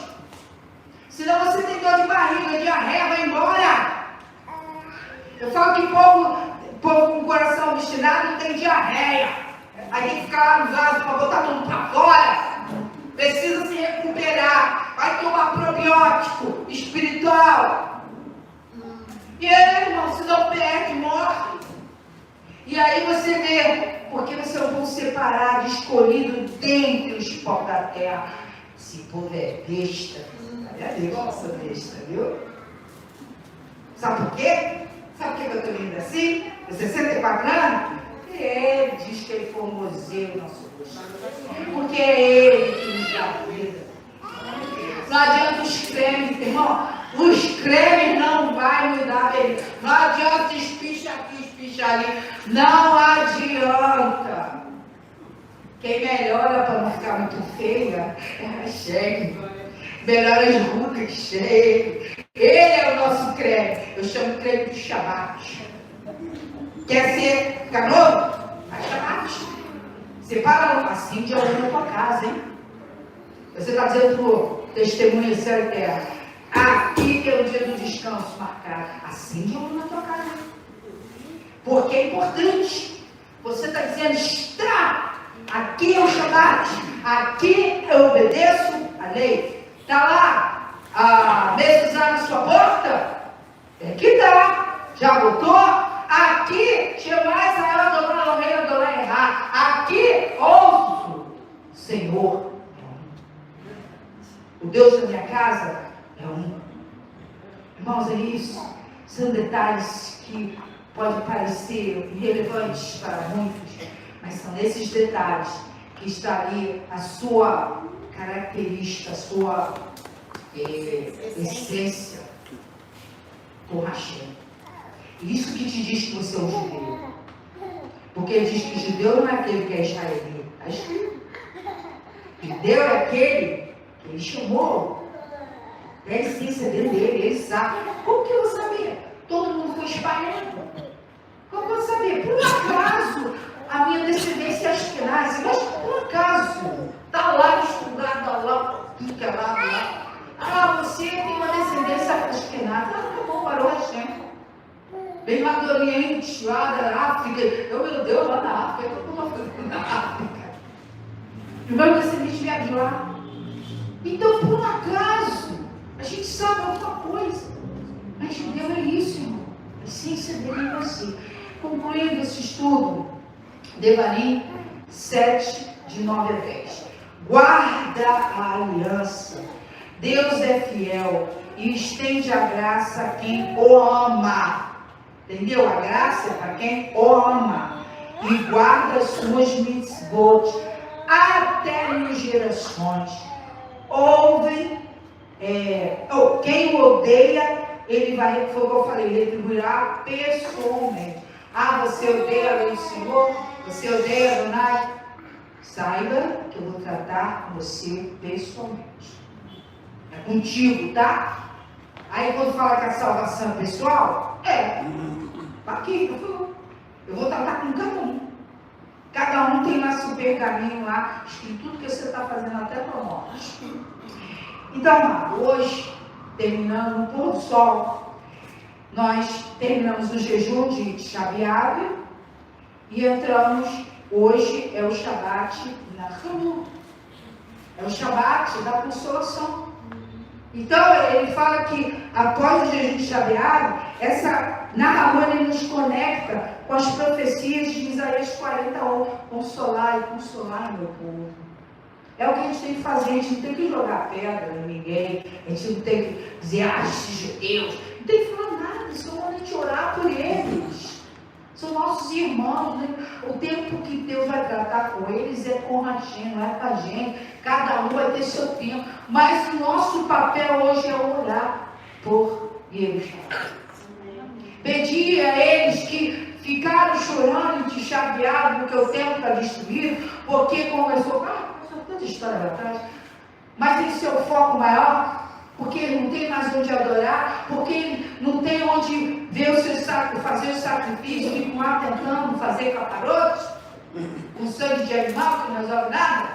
Senão você tem dor de barriga, diarreia, vai embora. Eu falo que povo com coração obstinado não tem diarreia. Aí tem que ficar lá no vaso para botar tudo para fora. Precisa se recuperar. Vai tomar probiótico espiritual. E aí, irmão, se não perde, morre. E aí você vê, porque você é um povo separado, escolhido dentre os povos da terra. Esse povo é besta. Olha a Deus, nossa besta, viu? Sabe por quê? Sabe por que eu estou vindo assim? Eu 64 anos? Ele diz que ele formoseia o nosso rosto. Porque é ele que nos dá vida. Não adianta os cremes, irmão. Os cremes não vão nos dar beleza. Não adianta espicha aqui, espicha ali. Não adianta. Quem melhora para não ficar muito feia é a Sheik. Melhora as rugas, Sheik. Ele é o nosso creme. Eu chamo creme de Shabbat. Quer ficar novo? Vai chamar. Separa assim de olhando na tua casa, hein? Você está dizendo pro testemunho céu e terra. Aqui é o dia do descanso marcado. Assim de olhando na tua casa. Porque é importante. Você está dizendo, está. Aqui é o Shabbat. Aqui eu obedeço a lei. Está lá a mezuzá na sua porta? É que está. Já botou? Aqui, jamais a Adonai Elohim Adonai errar. Aqui, ouço, Senhor. O Deus da minha casa é um. Irmãos, é isso. São detalhes que podem parecer irrelevantes para muitos, mas são nesses detalhes que está ali a sua característica, a sua essência por Hashem. Isso que te diz que você é um judeu. Porque ele diz que judeu não é aquele que é israelita. Está escrito. Judeu é aquele que ele chamou. É a essência dele, ele sabe. Como que eu vou saber? Todo mundo foi espalhando. Como que eu vou saber? Por acaso, a minha descendência é askenazi, mas por acaso, está lá estudado, está lá, fica lá. Ah, você tem uma descendência askenazi. Ah, tá bom, parou Hashem. Vem lá do Oriente, lá da África. Meu Deus, lá na África. Eu estou fazendo na África. E o meu descendente veio de lá. Então, por um acaso, a gente sabe alguma coisa. Mas judeu é isso, irmão. A essência dele é você. Concluindo esse estudo, Devarim 7, de 9 a 10. Guarda a aliança. Deus é fiel e estende a graça a quem o ama. Entendeu? A graça é para quem o ama e guarda as suas mitzvot. até mil gerações. Ouve, quem o odeia, ele vai, foi o que eu falei, retribuirá pessoalmente. Você odeia a lei do Senhor? Você odeia Adonai? Saiba que eu vou tratar com você pessoalmente. É contigo, tá? Aí quando fala que a salvação é pessoal, tá aqui, eu vou tratar com cada um. Cada um tem lá seu pergaminho lá, escrito tudo que você está fazendo até para nós. Então, amado, hoje, terminando no pôr do sol, nós terminamos o jejum de Shabat e entramos, hoje é o Shabat na Hanukkah. É o Shabat da consolação. Então, ele fala que após o jejum de Shabat, na Hanukkah ele nos conecta com as profecias de Isaías 41. Consolar meu povo. É o que a gente tem que fazer, a gente não tem que jogar pedra em ninguém, a gente não tem que dizer, esses judeus, não tem que falar nada, só manda a gente orar por eles. São nossos irmãos, né? O tempo que Deus vai tratar com eles é com a gente, não é com a gente. Cada um vai ter seu tempo. Mas o nosso papel hoje é orar por eles. Pedir a eles que ficaram chorando e chateados porque o templo está destruído, porque começou, tanta história atrás, mas tem seu foco maior, porque ele não tem mais onde adorar, porque ele não tem onde ver o seu fazer o sacrifício, fica lá tentando fazer caparotes, com sangue de animal que não resolve nada.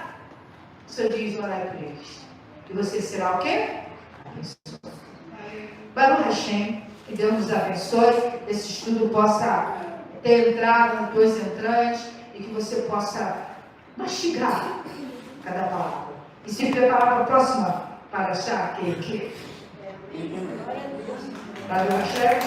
O Senhor diz, orai por eles. E você será o quê? Abençoado. Baruch Hashem, que Deus nos abençoe, esse estudo possa ter entrado nas tuas entranhas e que você possa mastigar cada palavra. E se preparar para a próxima para achar que Baruch Hashem.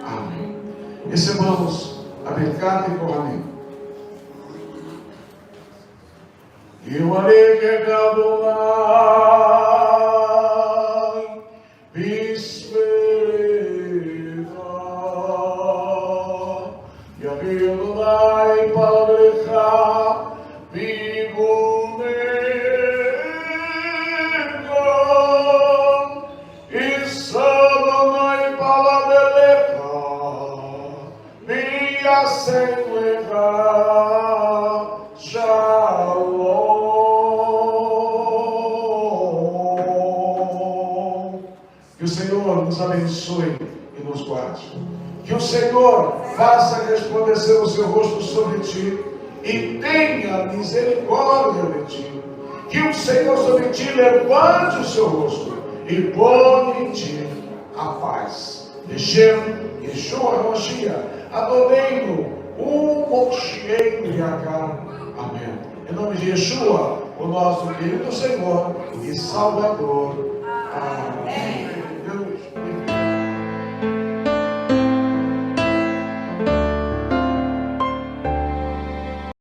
Amém. Recebamos a Birkat e Kohanim. Yivarek Adonai Bismecha Yavi Adonai Pavlecha Vigumecha Isa Adonai Pavlecha Viyasecha Que o Senhor nos abençoe e nos guarde. Que o Senhor faça resplandecer o seu rosto sobre ti e tenha misericórdia de ti. Que o Senhor sobre ti levante o seu rosto e ponha em ti a paz. Hashem, Yeshua HaMashiach, Adoreino, Moshiach Yakar. Amém. Em nome de Yeshua, o nosso querido Senhor e Salvador. Amém.